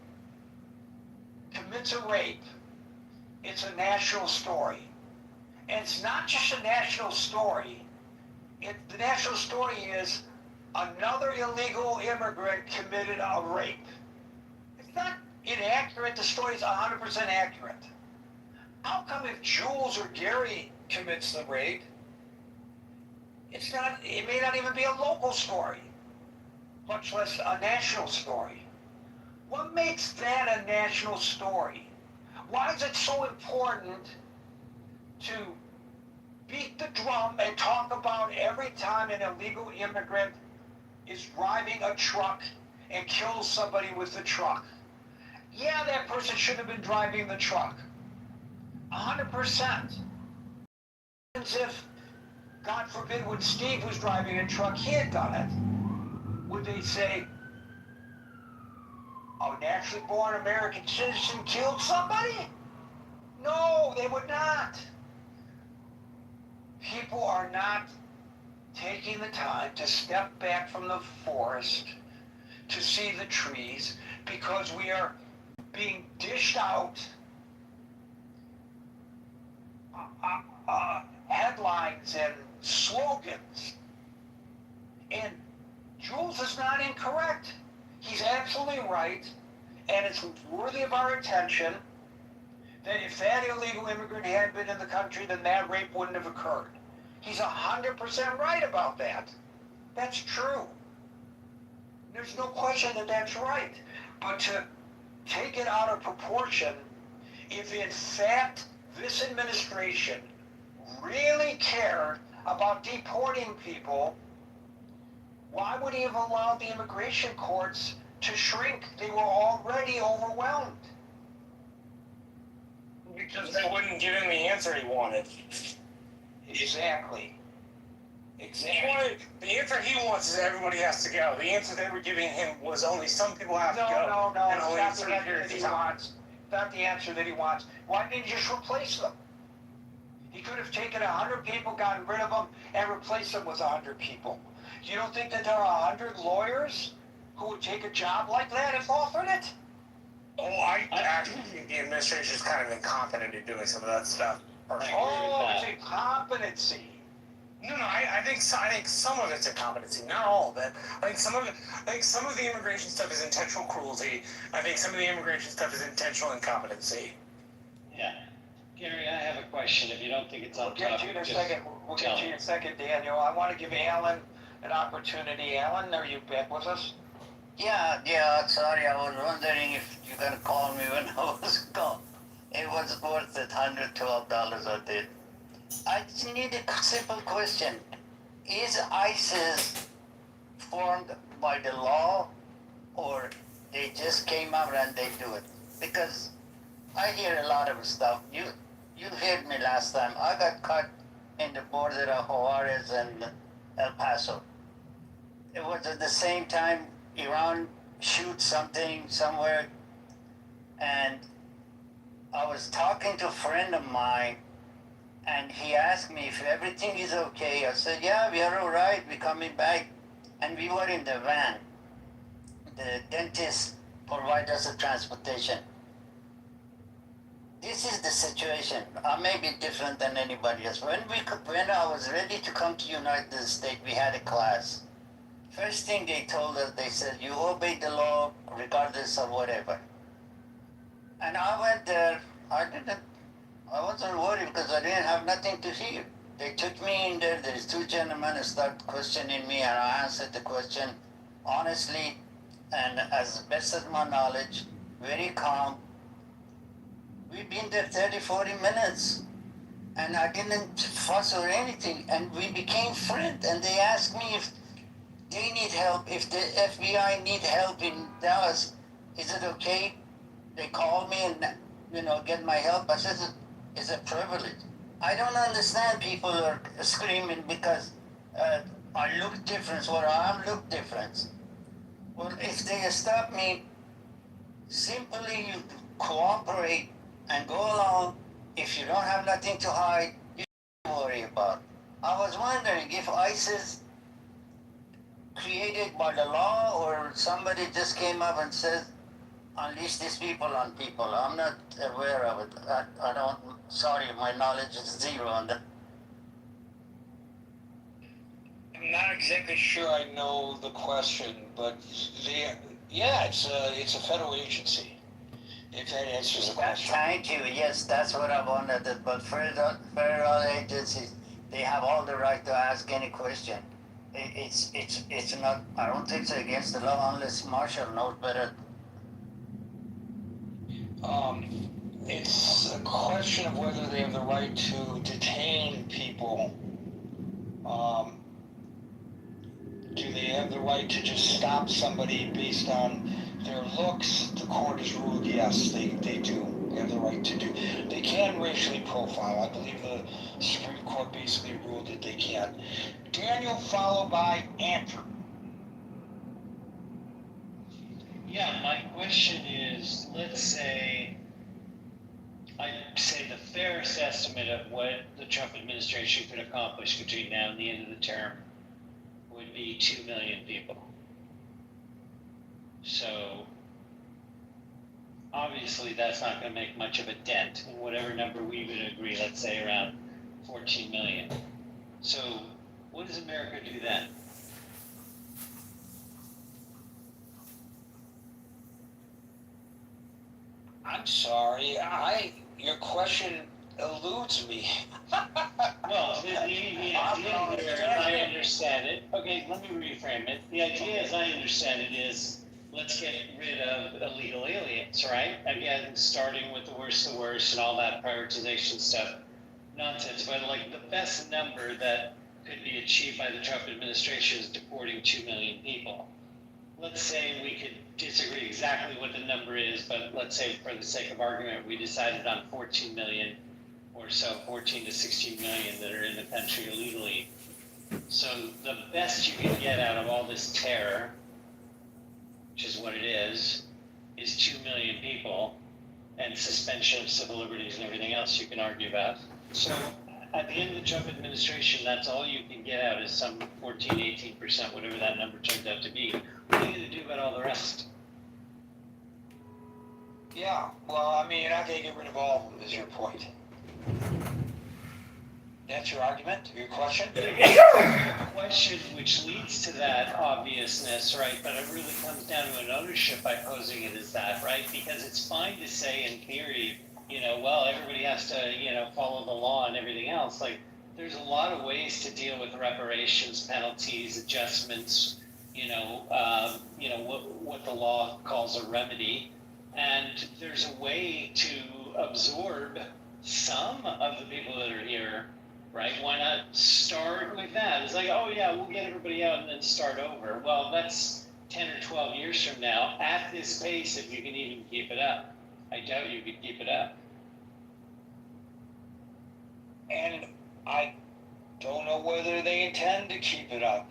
[SPEAKER 4] commits a rape,
[SPEAKER 2] It's a national story. And it's not just a national story. The national story is another illegal immigrant committed a rape. It's not inaccurate. The story is 100% accurate. How come if Jules or Gary commits the rape, it may not even be a local story, much less a national story? What makes that a national story? Why is it so important to beat the drum and talk about every time an illegal immigrant is driving a truck and kills somebody with the truck? Yeah, that person should have been driving the truck. 100%. As if, God forbid, when Steve was driving a truck, he had done it. Would they say, a naturally born American citizen killed somebody? No, they would not. People are not taking the time to step back from the forest to see the trees because we are being dished out headlines and slogans. And Jules is not incorrect. He's absolutely right, and it's worthy of our attention that if that illegal immigrant had been in the country, then that rape wouldn't have occurred. He's 100% right about that. That's true. There's no question that that's right. But to take it out of proportion, if in fact this administration really cared about deporting people, why would he have allowed the immigration courts to shrink? They were already overwhelmed.
[SPEAKER 3] Because they wouldn't give him the answer he wanted.
[SPEAKER 2] Exactly.
[SPEAKER 3] The answer he wants is everybody has to go. The answer they were giving him was only some people have to go.
[SPEAKER 2] No,
[SPEAKER 3] and only
[SPEAKER 2] it's
[SPEAKER 3] a
[SPEAKER 2] not
[SPEAKER 3] certain
[SPEAKER 2] the answer
[SPEAKER 3] period
[SPEAKER 2] that
[SPEAKER 3] of
[SPEAKER 2] he
[SPEAKER 3] time.
[SPEAKER 2] wants. Not the answer that he wants. Why didn't he just replace them? He could have taken 100 people, gotten rid of them, and replaced them with 100 people. You don't think that there are 100 lawyers who would take a job like that if offered it?
[SPEAKER 3] Oh, I actually think the administration is kind of incompetent in doing some of that stuff.
[SPEAKER 2] Oh, it's incompetency.
[SPEAKER 3] No, I think some of it's incompetency, not all of it. I think some of the immigration stuff is intentional cruelty. I think some of the immigration stuff is intentional incompetency.
[SPEAKER 4] Yeah. Gary, I have a question. If you don't think it's on
[SPEAKER 2] We'll get
[SPEAKER 4] topic,
[SPEAKER 2] you in a
[SPEAKER 4] just
[SPEAKER 2] second. We'll
[SPEAKER 4] tell
[SPEAKER 2] get you
[SPEAKER 4] me.
[SPEAKER 2] in a second, Daniel. I want to give Alan an opportunity. Alan, are you back with us?
[SPEAKER 10] Yeah, sorry, I was wondering if you can call me when I was gone. It was worth it, $112 I did. I just need a simple question. Is ISIS formed by the law or they just came out and they do it? Because I hear a lot of stuff. You heard me last time. I got caught in the border of Juarez and El Paso. It was at the same time Iran shoot something somewhere, and I was talking to a friend of mine, and he asked me if everything is okay. I said, yeah, we are all right. We're coming back. And we were in the van. The dentist provided us the transportation. This is the situation. I may be different than anybody else. When I was ready to come to United States, we had a class. First thing they told us, they said, you obey the law regardless of whatever. And I went there. I wasn't worried because I didn't have nothing to hear. They took me in there. There's two gentlemen who started questioning me, and I answered the question honestly and as best as my knowledge, very calm. We've been there 30, 40 minutes, and I didn't fuss or anything, and we became friends, and they asked me if they need help, if the FBI need help in Dallas, is it okay? They call me and, get my help. I said, it's a privilege. I don't understand people are screaming because I look different or I look different. Well, if they stop me, simply you cooperate and go along. If you don't have nothing to hide, you don't worry about it. I was wondering if ISIS created by the law or somebody just came up and said, unleash these people on people. I'm not aware of it. I don't, sorry, my knowledge is zero on that.
[SPEAKER 2] I'm not exactly sure I know the question, but it's a federal agency. If that answers the question.
[SPEAKER 10] Thank you. Yes, that's what I wanted. But federal agencies, they have all the right to ask any question. It's not. I don't think it's against the law unless Marshall knows better.
[SPEAKER 2] It's a question of whether they have the right to detain people. Do they have the right to just stop somebody based on their looks? The court has ruled yes, they do. They have the right to do. They can racially profile. I believe the Supreme Court basically ruled that they can. Daniel, followed by Andrew.
[SPEAKER 11] Yeah, my question is, let's say, I'd say the fairest estimate of what the Trump administration could accomplish between now and the end of the term would be 2 million people. So, obviously that's not going to make much of a dent in whatever number we would agree, let's say around 14 million. So, what does America do then?
[SPEAKER 2] I'm sorry, your question eludes me.
[SPEAKER 11] Well, the idea here, I understand it. Okay, let me reframe it. The idea, as I understand it, is let's get rid of illegal aliens, right? Again, starting with the worst and all that prioritization stuff. Nonsense, but like the best number that could be achieved by the Trump administration is deporting 2 million people. Let's say we could disagree exactly what the number is, but let's say for the sake of argument, we decided on 14 million or so, 14 to 16 million that are in the country illegally. So the best you can get out of all this terror, which is what it is 2 million people, and suspension of civil liberties and everything else you can argue about. So at the end of the Trump administration, that's all you can get out is some 14, 18%, whatever that number turns out to be. What are you going to do about all the rest?
[SPEAKER 2] Yeah, well, I mean, you're not going to get rid of all of them, is your point. That's your argument, your question?
[SPEAKER 11] Question which leads to that obviousness, right? But it really comes down to an ownership by posing it as that, right? Because it's fine to say in theory, well, everybody has to, follow the law and everything else. Like, there's a lot of ways to deal with reparations, penalties, adjustments, what the law calls a remedy. And there's a way to absorb some of the people that are here, right? Why not start with that? It's like, oh yeah, we'll get everybody out and then start over. Well, that's 10 or 12 years from now at this pace, if you can even keep it up. I doubt you could keep it up.
[SPEAKER 2] And I don't know whether they intend to keep it up.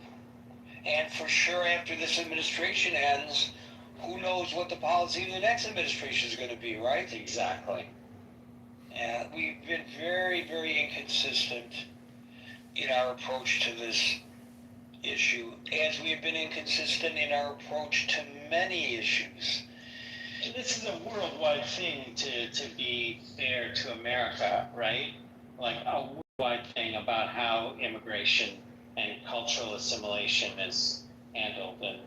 [SPEAKER 2] And for sure, after this administration ends, who knows what the policy of the next administration is going to be, right?
[SPEAKER 11] Exactly.
[SPEAKER 2] And we've been very, very inconsistent in our approach to this issue, as we have been inconsistent in our approach to many issues.
[SPEAKER 11] This is a worldwide thing to be fair to America, right? Like a worldwide thing about how immigration and cultural assimilation is handled. And,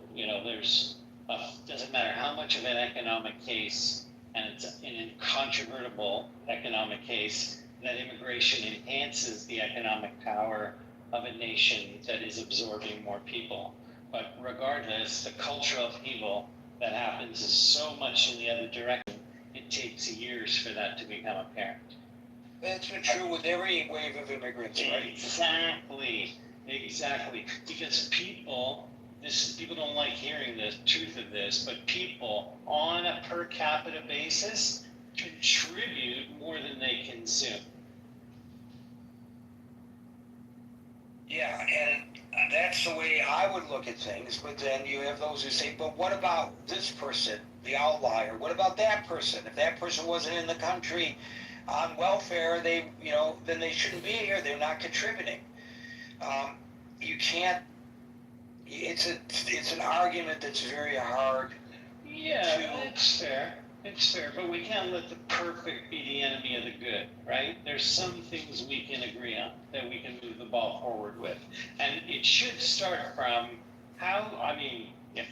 [SPEAKER 11] doesn't matter how much of an economic case, and it's an incontrovertible economic case, that immigration enhances the economic power of a nation that is absorbing more people. But regardless, the cultural upheaval that happens is so much in the other direction, it takes years for that to become apparent.
[SPEAKER 2] That's been true with every wave of immigrants, right?
[SPEAKER 11] Exactly. Because people don't like hearing the truth of this, but people on a per capita basis contribute more than they consume.
[SPEAKER 2] Yeah, and that's the way I would look at things, but then you have those who say, but what about this person, the outlier? What about that person? If that person wasn't in the country on welfare, then they shouldn't be here. They're not contributing. You can't. It's an argument that's very hard
[SPEAKER 11] Yeah, it's fair. It's fair, but we can't let the perfect be the enemy of the good, right? There's some things we can agree on that we can move the ball forward with. And it should start from how, I mean, if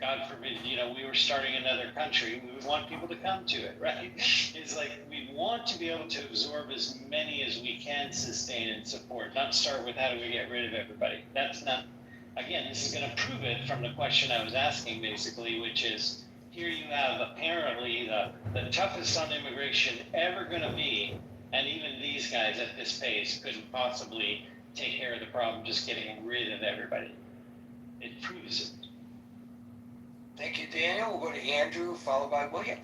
[SPEAKER 11] God forbid, we were starting another country, we would want people to come to it, right? It's like we want to be able to absorb as many as we can sustain and support, not start with how do we get rid of everybody. That's not, again, this is going to prove it from the question I was asking, basically, which is, here you have apparently the toughest on immigration ever going to be, and even these guys at this pace couldn't possibly take care of the problem just getting rid of everybody. It proves it.
[SPEAKER 2] Thank you, Daniel. We'll go to Andrew, followed by William.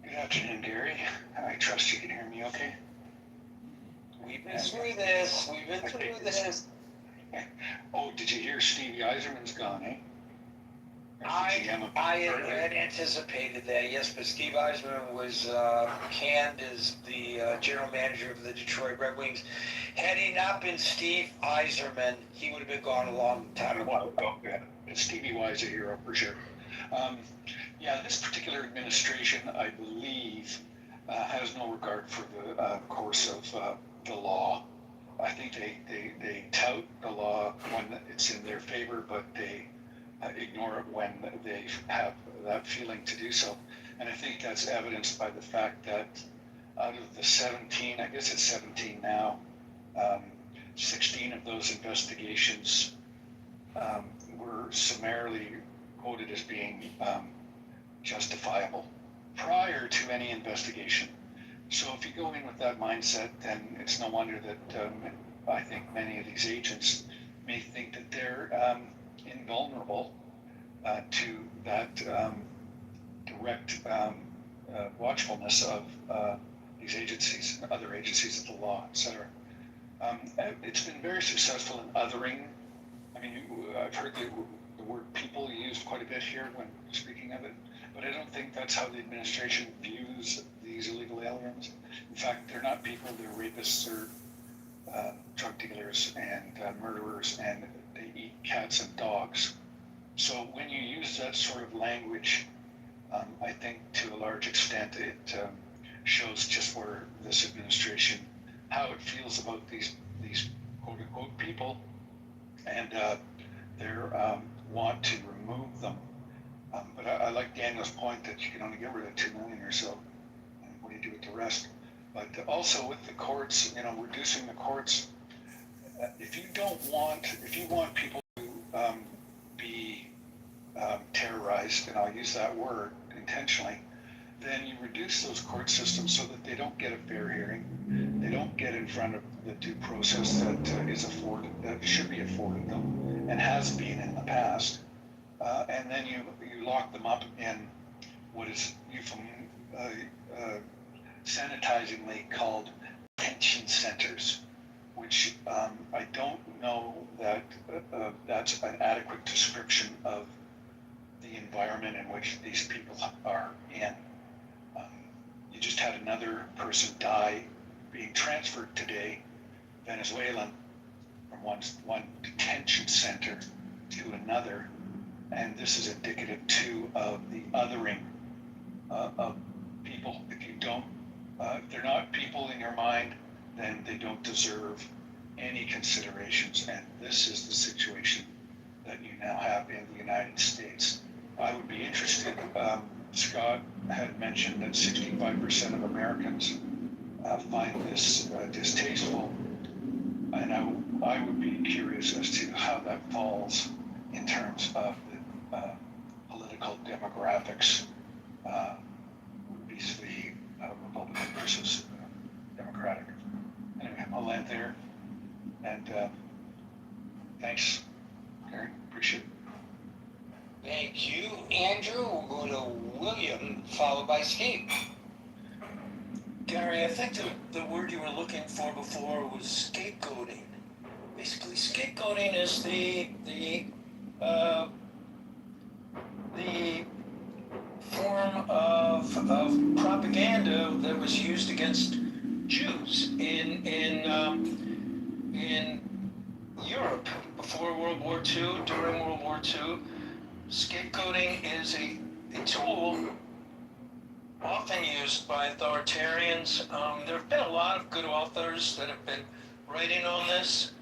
[SPEAKER 12] Good afternoon, Gary. I trust you can hear me okay.
[SPEAKER 2] We've been through this.
[SPEAKER 12] Oh, did you hear Stevie Eiserman's gone, eh?
[SPEAKER 2] I had anticipated that, yes, but Steve Eisman was canned as the general manager of the Detroit Red Wings. Had he not been Steve Eiserman, he would have been gone a long time ago.
[SPEAKER 12] Stevie Y is a hero for sure. Yeah, this particular administration, I believe, has no regard for the course of the law. I think they tout the law when it's in their favor, but they ignore it when they have that feeling to do so. And I think that's evidenced by the fact that out of the 17, I guess it's 17 now, 16 of those investigations were summarily quoted as being justifiable prior to any investigation. So if you go in with that mindset, then it's no wonder that I think many of these agents may think that they're invulnerable to that direct watchfulness of these agencies and other agencies of the law, etc. It's been very successful in othering. I mean, I've heard the word people used quite a bit here when speaking of it, but I don't think that's how the administration views these illegal aliens. In fact, they're not people, they're rapists or drug dealers and murderers, and they eat cats and dogs. So when you use that sort of language, I think to a large extent it shows just where this administration, how it feels about these quote unquote people, and their want to remove them. But I like Daniel's point that you can only get rid of 2 million or so, and what do you do with the rest? But also with the courts, reducing the courts, if you want people to be terrorized, and I'll use that word intentionally, then you reduce those court systems so that they don't get a fair hearing, they don't get in front of the due process that should be afforded them and has been in the past, and then you lock them up in what is sanitizingly called detention centers, which I don't know that that's an adequate description of the environment in which these people are in. You just had another person die being transferred today, Venezuelan, from one detention center to another, and this is indicative too of the othering of people. If they're not people in your mind, then they don't deserve any considerations, and this is the situation that you now have in the United States. I would be interested, Scott had mentioned that 65% of Americans find this distasteful, and I would be curious as to how that falls in terms of the political demographics vis-a-vis Republican versus Democratic. Anyway, I'll land there, and thanks, Gary, appreciate it.
[SPEAKER 2] Thank you, Andrew. We'll go to William, followed by Steve.
[SPEAKER 13] Gary, I think the word you were looking for before was scapegoating. Basically, scapegoating is the form of propaganda that was used against Jews in Europe before World War II, during World War II. scapegoating is a tool often used by authoritarians. There have been a lot of good authors that have been writing on this,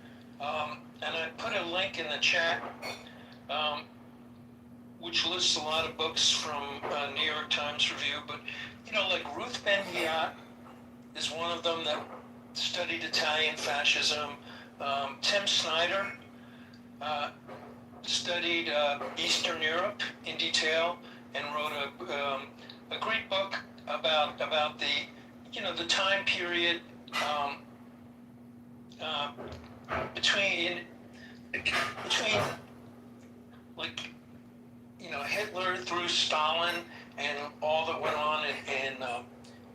[SPEAKER 13] and I put a link in the chat, which lists a lot of books from New York Times Review. But like Ruth Ben-Ghiat is one of them that studied Italian fascism. Tim Snyder studied Eastern Europe in detail and wrote a great book about the time period between like Hitler through Stalin and all that went on in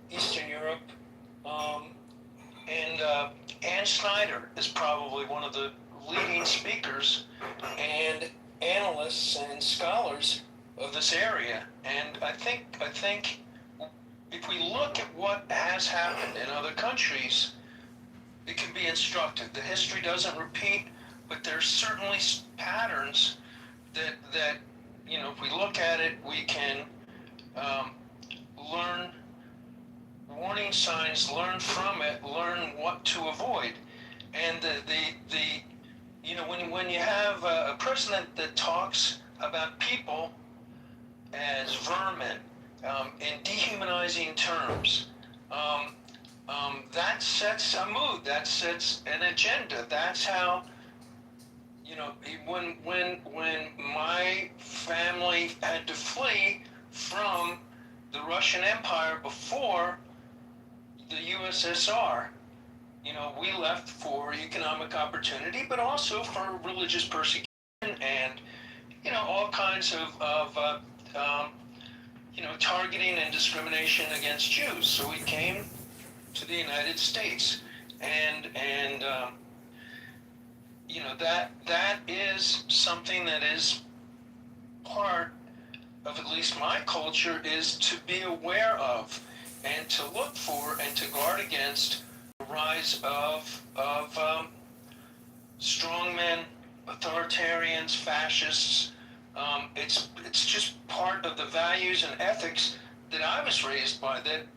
[SPEAKER 13] Eastern Europe. And Ann Snyder is probably one of the leading speakers and analysts and scholars of this area. And I think if we look at what has happened in other countries, it can be instructive. The history doesn't repeat, but there's certainly patterns that if we look at it, we can learn warning signs, learn from it, learn what to avoid. And when you have a president that talks about people as vermin in dehumanizing terms, that sets a mood, that sets an agenda. That's how when my family had to flee from the Russian Empire before the USSR, we left for economic opportunity, but also for religious persecution and all kinds of targeting and discrimination against Jews. So we came to the United States, and that is something that is part of at least my culture, is to be aware of and to look for and to guard against the rise of strongmen, authoritarians, fascists. It's just part of the values and ethics that I was raised by. That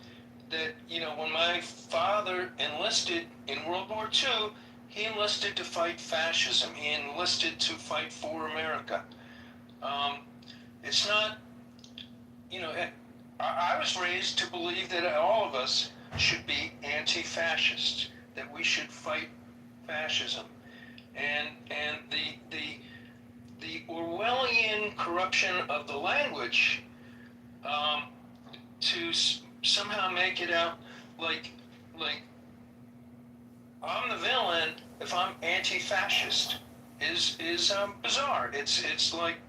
[SPEAKER 13] when my father enlisted in World War II, he enlisted to fight fascism. He enlisted to fight for America. It's not, I was raised to believe that all of us should be anti-fascist, that we should fight fascism. And the Orwellian corruption of the language to somehow make it out like I'm the villain if I'm anti-fascist is bizarre. It's like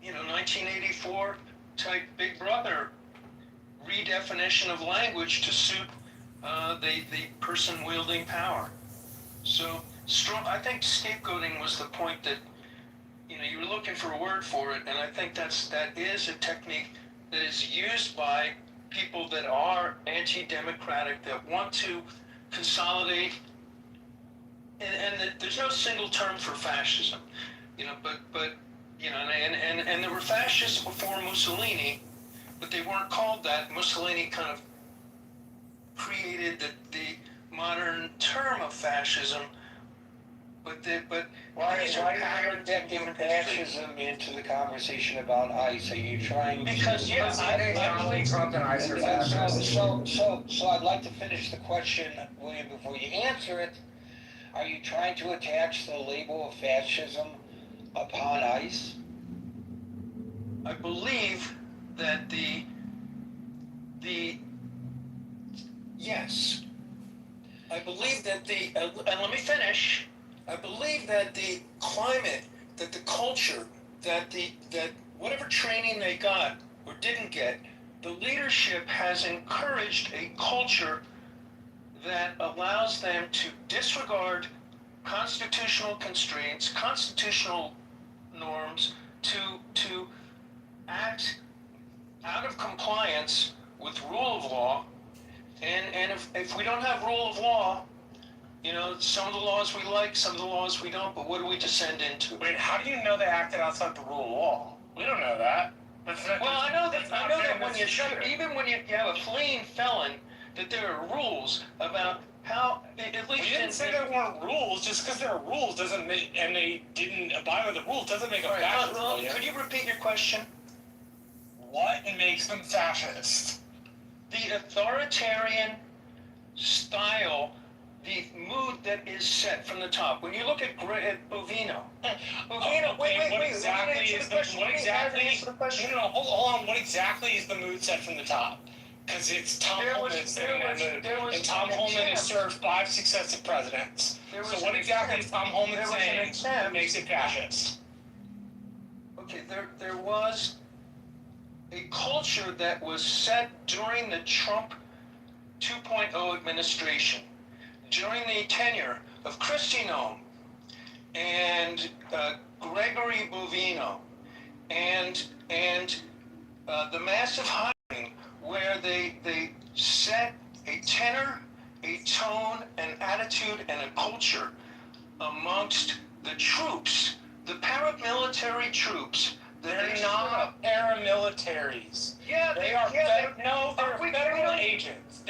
[SPEAKER 13] 1984 type Big Brother redefinition of language to suit the person wielding power. So I think scapegoating was the point that you were looking for a word for it, and I think that is a technique that is used by people that are anti-democratic, that want to consolidate. And there's no single term for fascism, but and there were fascists before Mussolini, but they weren't called that. Mussolini kind of created the modern term of fascism,
[SPEAKER 2] Why are you injecting fascism into the conversation about ICE? Are you trying
[SPEAKER 13] because
[SPEAKER 2] to... So I'd like to finish the question, William, before you answer it. Are you trying to attach the label of fascism upon ICE?
[SPEAKER 13] I believe that yes. I believe that and let me finish. I believe that the climate, that the culture, that whatever training they got or didn't get, the leadership has encouraged a culture that allows them to disregard constitutional constraints, constitutional norms, to act out of compliance with rule of law. And if we don't have rule of law, some of the laws we like, some of the laws we don't, but what do we descend into?
[SPEAKER 3] Wait, how do you know they acted outside the rule of law? We don't know that.
[SPEAKER 13] Well, I know that when you even when you have a fleeing felon, that there are rules about how, at least
[SPEAKER 3] We didn't say there weren't rules. Just because there are rules doesn't make, and they didn't abide by the rules doesn't make them fascist.
[SPEAKER 13] Could you repeat your question?
[SPEAKER 3] What makes them fascist?
[SPEAKER 13] The authoritarian style, the mood that is set from the top. When you look at Bovino,
[SPEAKER 3] What exactly is the mood set from the top? Because it's Tom Holman setting that mood, and Tom Holman has served 5 successive presidents. So what exactly is Tom Holman saying that makes it fascist?
[SPEAKER 13] Okay, there was a culture that was set during the Trump 2.0 administration, during the tenure of Kristi Noem and Gregory Bovino, and the massive hiring, where they set a tenor, a tone, an attitude, and a culture amongst the troops, the paramilitary troops.
[SPEAKER 3] They're not paramilitaries.
[SPEAKER 13] Yeah,
[SPEAKER 3] they're federal agents.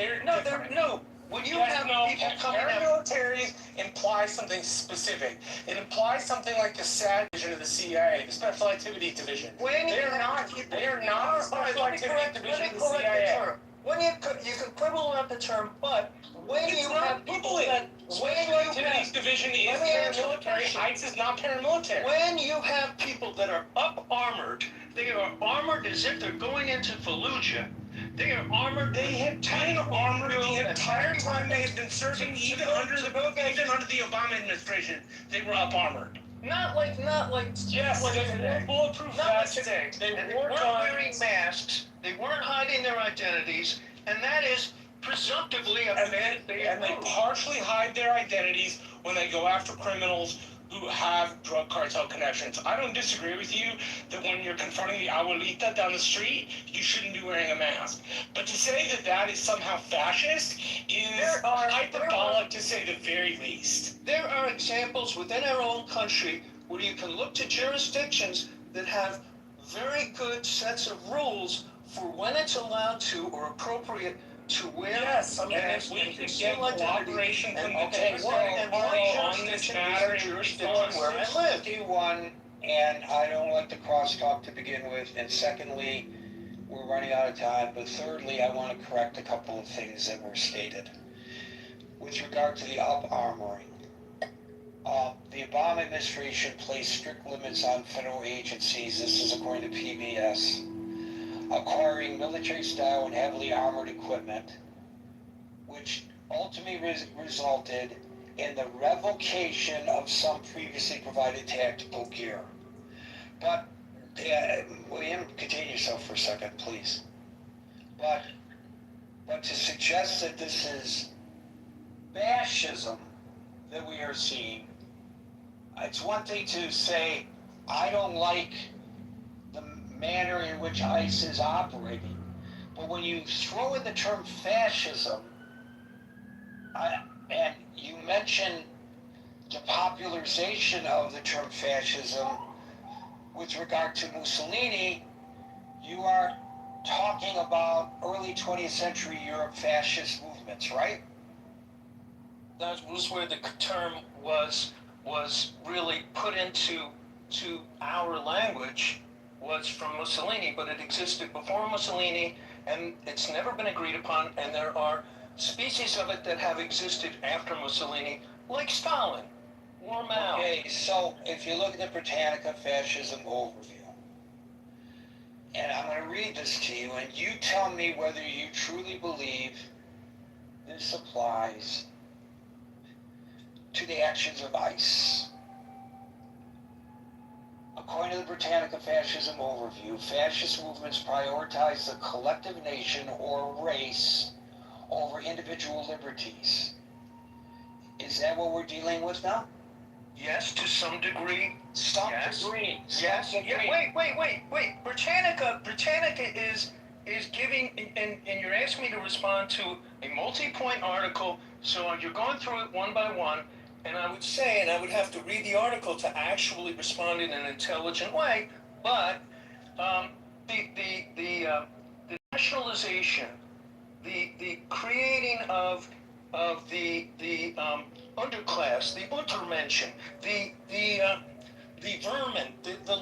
[SPEAKER 13] No. When you have people coming out,
[SPEAKER 3] paramilitaries imply something specific. It implies something like the SAD division of the CIA, the Special Activities Division. They are not the Special Activities Division of the CIA.
[SPEAKER 13] When you can quibble about the term, but when you have people that
[SPEAKER 3] Special Activities Division is paramilitary. ICE is not paramilitary.
[SPEAKER 13] When you have people that are up armored, they are armored as if they're going into Fallujah. They are armored.
[SPEAKER 3] They have been armored the entire time they have been serving, even under the Obama administration. They were up armored.
[SPEAKER 13] Not like
[SPEAKER 3] yes,
[SPEAKER 13] like
[SPEAKER 3] they were bulletproof vests.
[SPEAKER 13] They weren't wearing masks. They weren't hiding their identities, and that is presumptively a bad thing.
[SPEAKER 3] And they partially hide their identities when they go after criminals who have drug cartel connections. I don't disagree with you that when you're confronting the abuelita down the street, you shouldn't be wearing a mask. But to say that that is somehow fascist is hyperbolic, to say the very least.
[SPEAKER 13] There are examples within our own country where you can look to jurisdictions that have very good sets of rules for when it's allowed to or appropriate to wear.
[SPEAKER 3] Yes, and if we could get cooperation from the on this matter in jurisdiction
[SPEAKER 2] where I live. 51, and I don't like the crosstalk to begin with, and secondly, we're running out of time, but thirdly, I want to correct a couple of things that were stated. With regard to the up-armoring, the Obama administration placed strict limits on federal agencies, this is according to PBS, acquiring military-style and heavily armored equipment, which ultimately resulted in the revocation of some previously provided tactical gear. But, William, continue yourself for a second, please. But to suggest that this is fascism that we are seeing, it's one thing to say, I don't like the manner in which ICE is operating. But when you throw in the term fascism, and you mention the popularization of the term fascism with regard to Mussolini, you are talking about early 20th century Europe fascist movements, right?
[SPEAKER 13] That was where the term was really put into our language, was from Mussolini, but it existed before Mussolini, and it's never been agreed upon, and there are species of it that have existed after Mussolini, like Stalin or Mao.
[SPEAKER 2] Okay, so if you look at the Britannica Fascism Overview, and I'm going to read this to you, and you tell me whether you truly believe this applies to the actions of ICE. According to the Britannica Fascism Overview, fascist movements prioritize the collective nation or race over individual liberties. Is that what we're dealing with now?
[SPEAKER 13] Yes, to some degree.
[SPEAKER 2] Some
[SPEAKER 13] Yes.
[SPEAKER 2] degree.
[SPEAKER 13] Yes.
[SPEAKER 2] Some
[SPEAKER 13] Yeah,
[SPEAKER 2] degree.
[SPEAKER 13] wait. Britannica is giving, and you're asking me to respond to a multi-point article, so you're going through it one by one, and I would say, and I would have to read the article to actually respond in an intelligent way, but the nationalization, the creating of the underclass, the Untermenschen, the vermin, the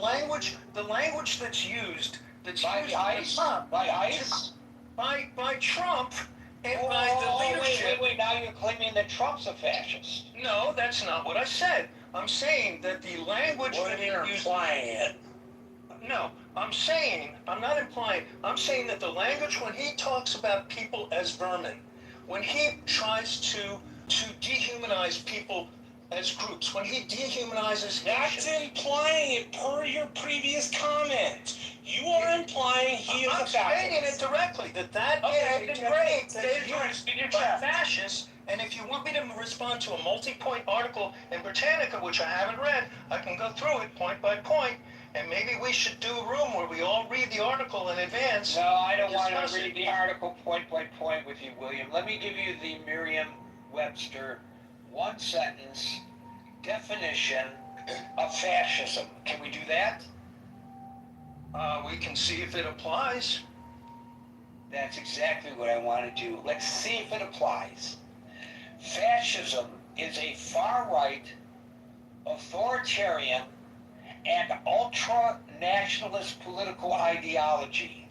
[SPEAKER 13] language that's used
[SPEAKER 2] By
[SPEAKER 13] used
[SPEAKER 2] ICE? By ICE?
[SPEAKER 13] by Trump and
[SPEAKER 2] Oh,
[SPEAKER 13] by the leadership.
[SPEAKER 2] wait. Now you're claiming that Trump's a fascist.
[SPEAKER 13] No, that's not what I said. I'm saying that the language
[SPEAKER 2] Well,
[SPEAKER 13] that he
[SPEAKER 2] you're
[SPEAKER 13] used.
[SPEAKER 2] implying it.
[SPEAKER 13] No, I'm not implying, I'm saying that the language when he talks about people as vermin, when he tries to dehumanize people as groups, when he dehumanizes
[SPEAKER 3] That's
[SPEAKER 13] Haitians.
[SPEAKER 3] implying it per your previous comment. You are implying he is a
[SPEAKER 13] I'm stating it
[SPEAKER 3] fascist.
[SPEAKER 13] directly, that
[SPEAKER 3] Okay,
[SPEAKER 13] is a
[SPEAKER 3] then
[SPEAKER 13] great,
[SPEAKER 3] say
[SPEAKER 13] that's
[SPEAKER 3] it again, speak your
[SPEAKER 13] by
[SPEAKER 3] chest.
[SPEAKER 13] fascists. And if you want me to respond to a multi-point article in Britannica, which I haven't read, I can go through it point by point. And maybe we should do a room where we all read the article in advance.
[SPEAKER 2] No, I don't want
[SPEAKER 13] Discuss
[SPEAKER 2] to
[SPEAKER 13] it.
[SPEAKER 2] read the article point by point with you, William. Let me give you the Merriam-Webster one sentence definition of fascism. Can we do that?
[SPEAKER 13] We can see if it applies.
[SPEAKER 2] That's exactly what I want to do. Let's see if it applies. Fascism is a far-right, authoritarian, and ultra-nationalist political ideology.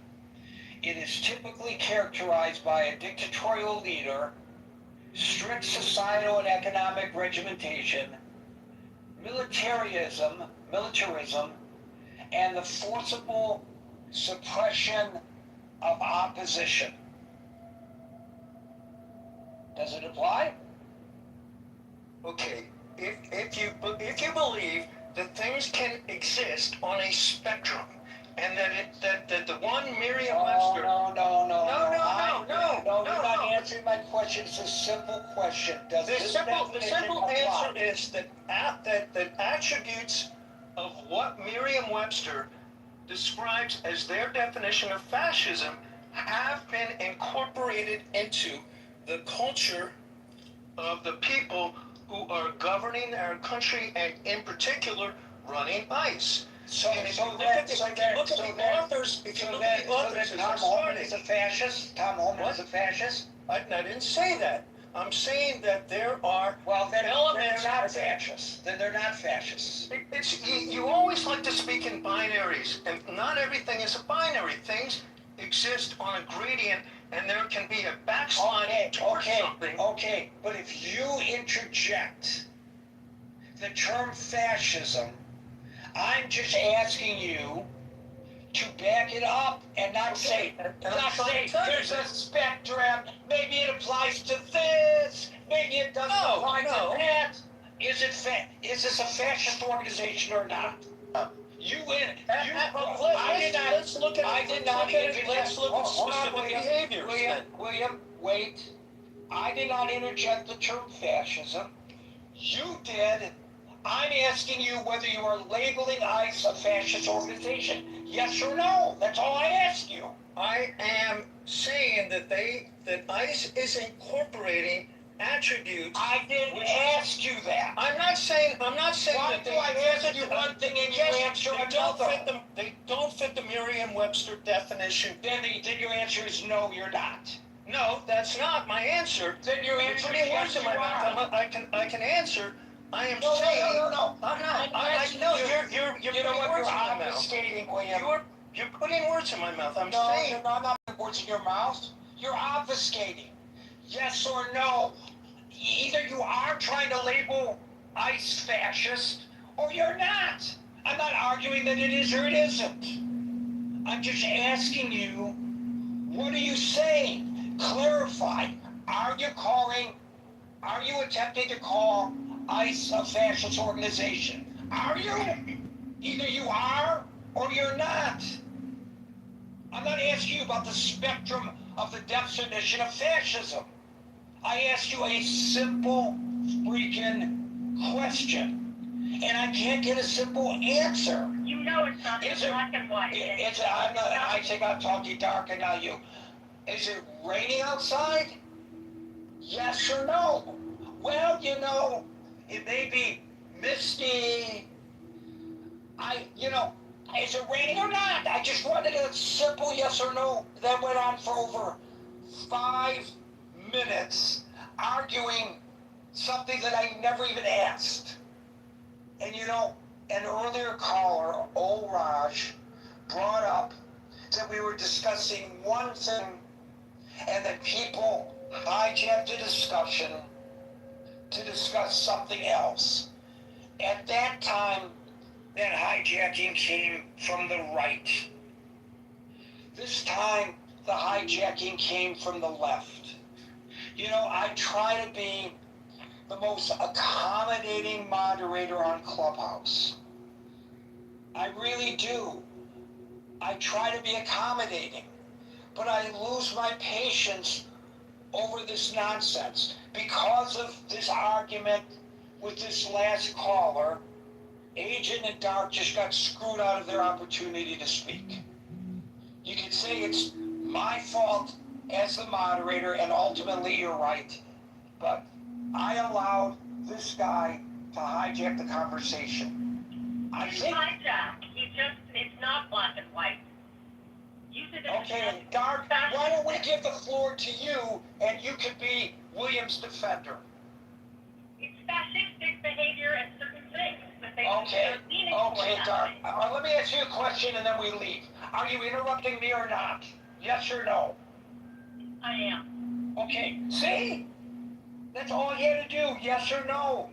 [SPEAKER 2] It is typically characterized by a dictatorial leader, strict societal and economic regimentation, militarism, and the forcible suppression of opposition. Does it apply?
[SPEAKER 13] Okay, if you believe that things can exist on a spectrum, and that the one Merriam-Webster.
[SPEAKER 2] No, you're not answering my question. It's a simple question. Does
[SPEAKER 13] The
[SPEAKER 2] this
[SPEAKER 13] simple
[SPEAKER 2] definition
[SPEAKER 13] answer
[SPEAKER 2] apply?
[SPEAKER 13] is that attributes of what Merriam-Webster describes as their definition of fascism have been incorporated into the culture of the people who are governing our country, and in particular running ICE.
[SPEAKER 2] So
[SPEAKER 13] if
[SPEAKER 2] Tom
[SPEAKER 13] you look at the authors,
[SPEAKER 2] Tom Homan is a fascist? Tom Homan is a fascist?
[SPEAKER 13] I didn't say that. I'm saying that there are
[SPEAKER 2] Then
[SPEAKER 13] elements.
[SPEAKER 2] they're not fascists. Then they're not fascists.
[SPEAKER 13] You always like to speak in binaries, and not everything is a binary. Things exist on a gradient, and there can be a backslide towards something.
[SPEAKER 2] Okay, but if you interject the term fascism, I'm just asking you to back it up and not say there's a spectrum, maybe it applies to this, maybe it doesn't apply to that. Is this a fascist organization or not?
[SPEAKER 13] Let's look at specific behaviors.
[SPEAKER 2] William, wait. I did not interject the term fascism. You did. I'm asking you whether you are labeling ICE a fascist organization. Yes or no? That's all I ask you.
[SPEAKER 13] I am saying that ICE is incorporating attributes.
[SPEAKER 2] I didn't ask you that.
[SPEAKER 13] I'm not saying
[SPEAKER 2] Why
[SPEAKER 13] that
[SPEAKER 2] do I ask you one thing and you answer another?
[SPEAKER 13] They don't fit the Merriam-Webster definition.
[SPEAKER 2] Then your answer is no, you're not.
[SPEAKER 13] No, that's not my answer.
[SPEAKER 2] Then your answer is yes, you are.
[SPEAKER 13] I can answer. I am
[SPEAKER 2] No.
[SPEAKER 13] I'm not. You're putting words in my mouth.
[SPEAKER 2] Obfuscating, William.
[SPEAKER 13] You're putting words in my mouth. I'm
[SPEAKER 2] No,
[SPEAKER 13] saying.
[SPEAKER 2] you're not putting words in your mouth. You're obfuscating. Yes or no? Either you are trying to label ICE fascist, or you're not. I'm not arguing that it is or it isn't. I'm just asking you, what are you saying? Clarify. Are you attempting to call ICE a fascist organization? Are you? Either you are or you're not. I'm not asking you about the spectrum of the definition of fascism. I asked you a simple freaking question, and I can't get a simple answer.
[SPEAKER 8] You know it's not black and white.
[SPEAKER 2] I think I'm talking darker now. You. Is it raining outside? Yes or no? Well, it may be misty. Is it raining or not? I just wanted a simple yes or no. That went on for over 5 minutes, arguing something that I never even asked. And you know, an earlier caller, old Raj, brought up that we were discussing one thing and that people hijacked the discussion to discuss something else. At that time, that hijacking came from the right. This time, the hijacking came from the left. You know, I try to be the most accommodating moderator on Clubhouse. I really do. I try to be accommodating, but I lose my patience over this nonsense because of this argument with this last caller. Agent and Dark just got screwed out of their opportunity to speak. You could say it's my fault as the moderator, and ultimately you're right, but I allowed this guy to hijack the conversation. I think...
[SPEAKER 14] Hijack. It's not black and white. Use it as
[SPEAKER 2] okay, Dark, why don't we give the floor to you, and you could be William's defender.
[SPEAKER 14] It's fascistic behavior and certain things that they
[SPEAKER 2] Okay,
[SPEAKER 14] okay,
[SPEAKER 2] Dark. Let me ask you a question and then we leave. Are you interrupting me or not? Yes or no?
[SPEAKER 14] I am.
[SPEAKER 2] Okay, see? That's all you had to do, yes or no.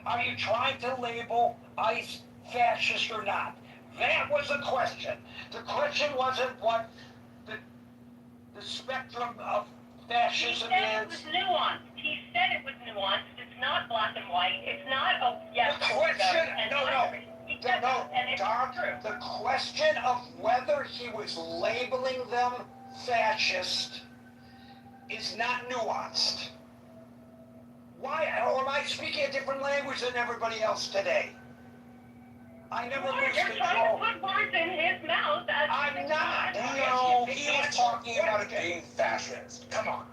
[SPEAKER 2] Are you trying to label ICE fascist or not? That was the question. The question wasn't what the spectrum of fascism
[SPEAKER 14] He said
[SPEAKER 2] is.
[SPEAKER 14] it was nuanced. He said it was nuanced. It's not black and white. It's not a yes
[SPEAKER 2] The question, no,
[SPEAKER 14] Dark.
[SPEAKER 2] The question of whether he was labeling them fascist is not nuanced. Why? Or am I speaking a different language than everybody else today? I never lose
[SPEAKER 14] You're trying
[SPEAKER 2] control.
[SPEAKER 14] to put words in his mouth.
[SPEAKER 2] I'm not.
[SPEAKER 3] No, he was talking about it being fascist. Come on.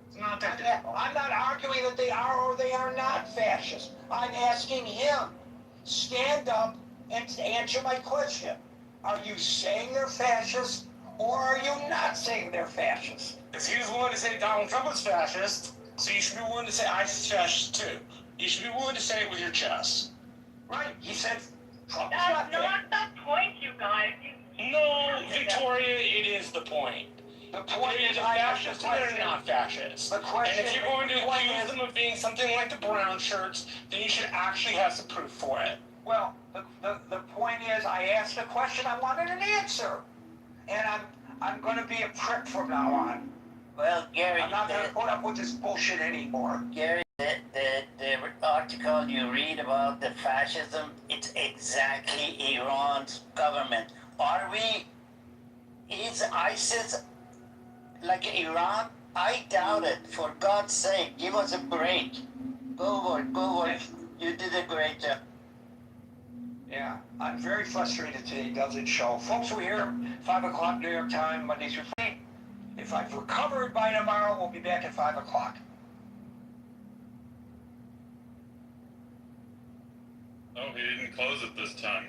[SPEAKER 3] It's not that difficult.
[SPEAKER 2] I'm not arguing that they are or they are not fascist. I'm asking him, stand up and answer my question. Are you saying they're fascist or are you not saying they're fascist?
[SPEAKER 3] Because he was willing to say Donald Trump was fascist, so you should be willing to say ISIS is fascist too. You should be willing to say it with your chest.
[SPEAKER 2] Right. He said Trump is
[SPEAKER 14] That's
[SPEAKER 2] not
[SPEAKER 14] not the point, you guys.
[SPEAKER 3] No, Victoria, it is the point.
[SPEAKER 2] The point is,
[SPEAKER 3] they're
[SPEAKER 2] I
[SPEAKER 3] fascist
[SPEAKER 2] asked
[SPEAKER 3] or they're not fascist.
[SPEAKER 2] The question,
[SPEAKER 3] and if you're going to accuse them of being something like the brown shirts, then you should actually have some proof for it.
[SPEAKER 2] Well, the point is, I asked a question, I wanted an answer, and I'm going to be a prick from now on.
[SPEAKER 10] Well, Gary,
[SPEAKER 2] I'm not going to put up with this bullshit anymore.
[SPEAKER 10] Gary, the article you read about the fascism, it's exactly Iran's government. Is ISIS like Iran? I doubt it. For God's sake, give us a break. Go for it. You did a great job.
[SPEAKER 2] Yeah, I'm very frustrated today, doesn't show. Folks, we're here, 5 o'clock New York time, Monday through Friday. If I've recovered by tomorrow, we'll be back at 5 o'clock.
[SPEAKER 15] Oh, he didn't close it this time.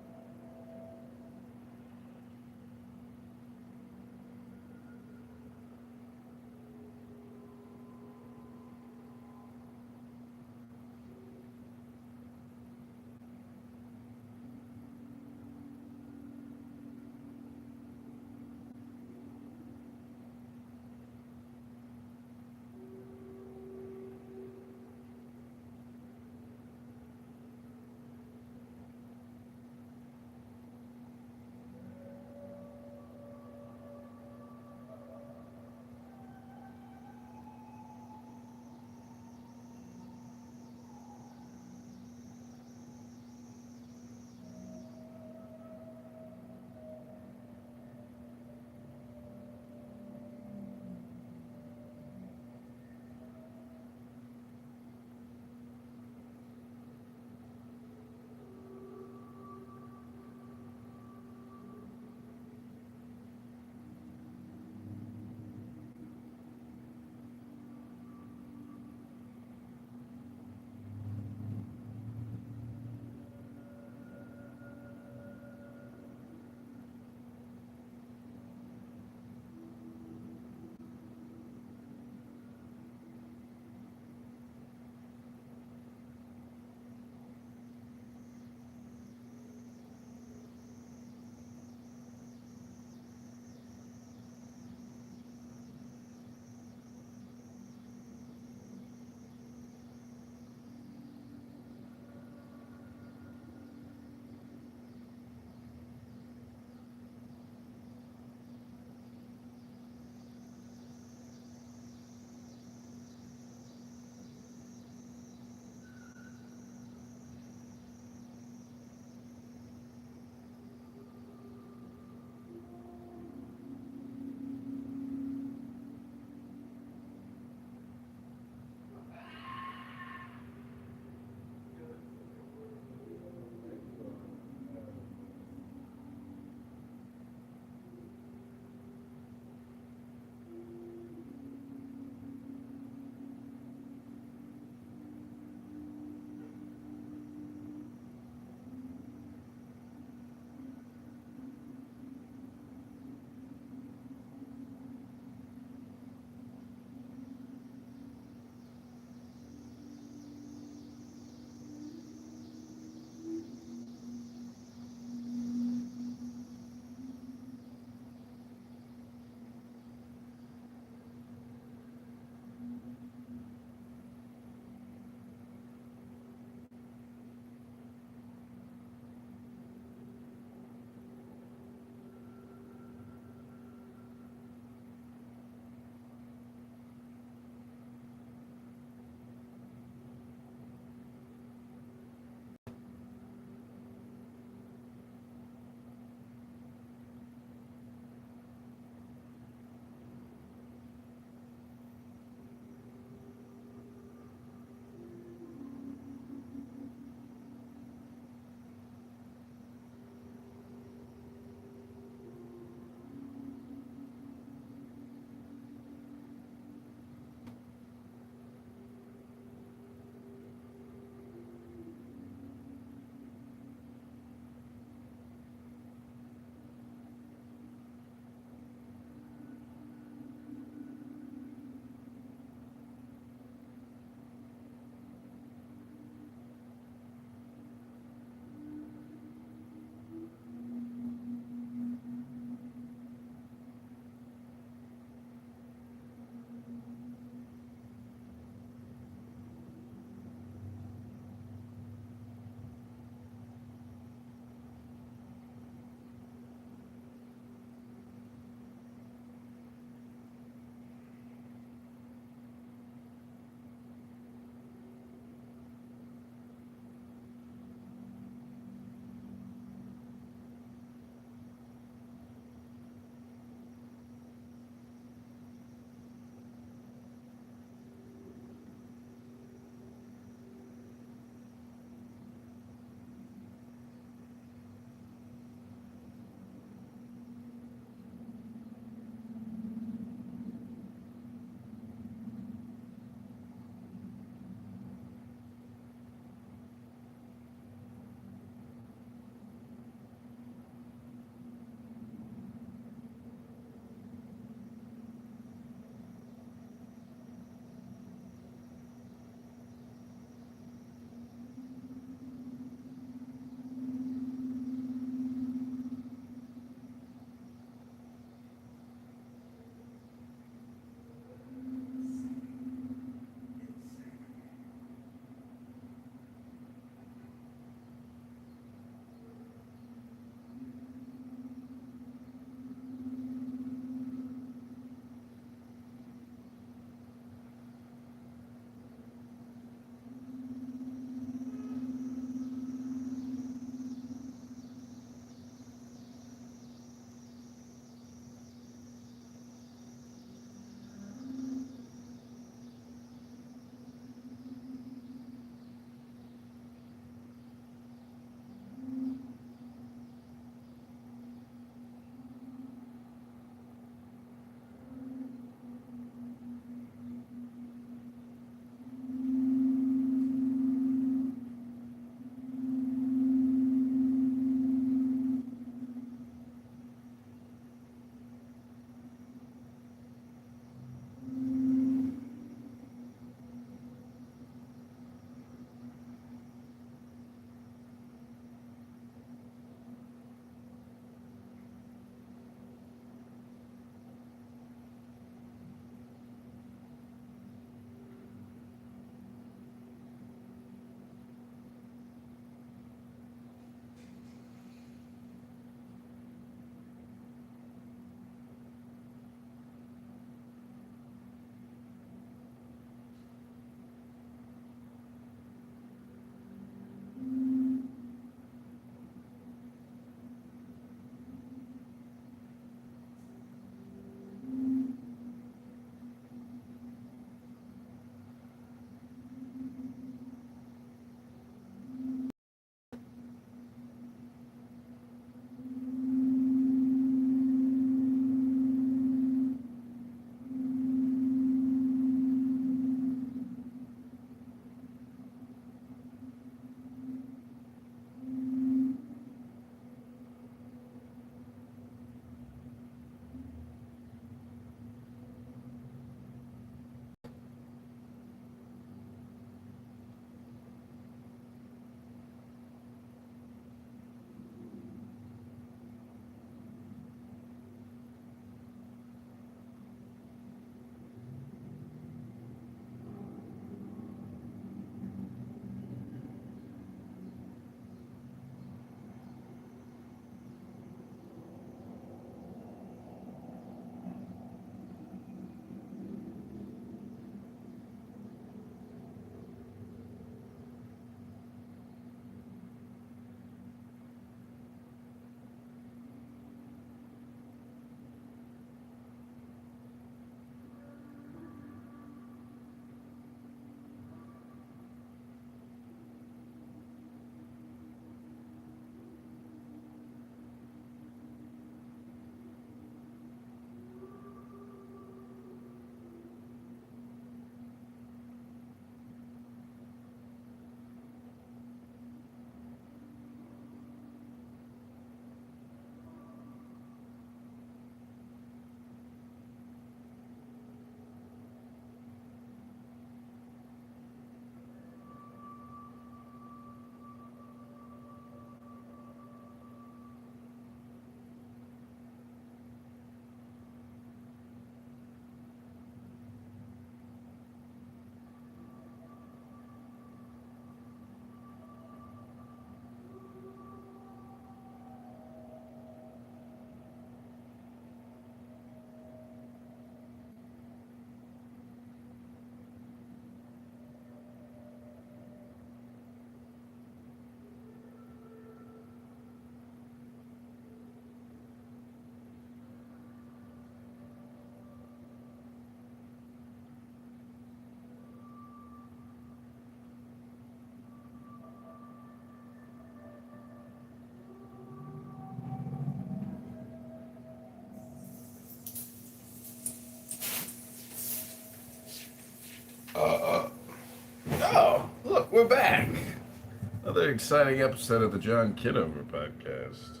[SPEAKER 9] another exciting episode of the John Kitover podcast.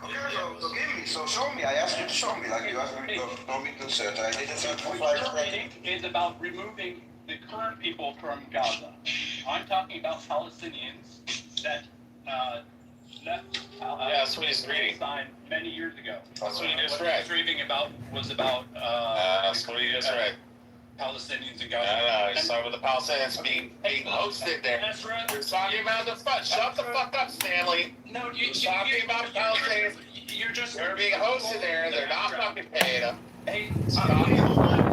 [SPEAKER 1] Okay, so give me, so show me. I asked you to show me, like you asked me to show me to search. I did a search for 5 seconds.
[SPEAKER 5] Is about removing the current people from Gaza. I'm talking about Palestinians that left
[SPEAKER 3] that's what he's reading.
[SPEAKER 5] Palestine many years ago.
[SPEAKER 3] That's what he just
[SPEAKER 5] What
[SPEAKER 3] read.
[SPEAKER 5] he was reading about was about
[SPEAKER 3] That's what he just read.
[SPEAKER 5] Palestinians in Gaza.
[SPEAKER 3] I know. Some of the Palestinians being hosted there.
[SPEAKER 5] That's right.
[SPEAKER 3] We're talking about the fuck. Shut the fuck up, Stanley.
[SPEAKER 5] No,
[SPEAKER 3] We're talking about Palestinians.
[SPEAKER 5] You're just.
[SPEAKER 3] They're being hosted there. They're not fucking paying them.
[SPEAKER 5] Hey,
[SPEAKER 3] Stop.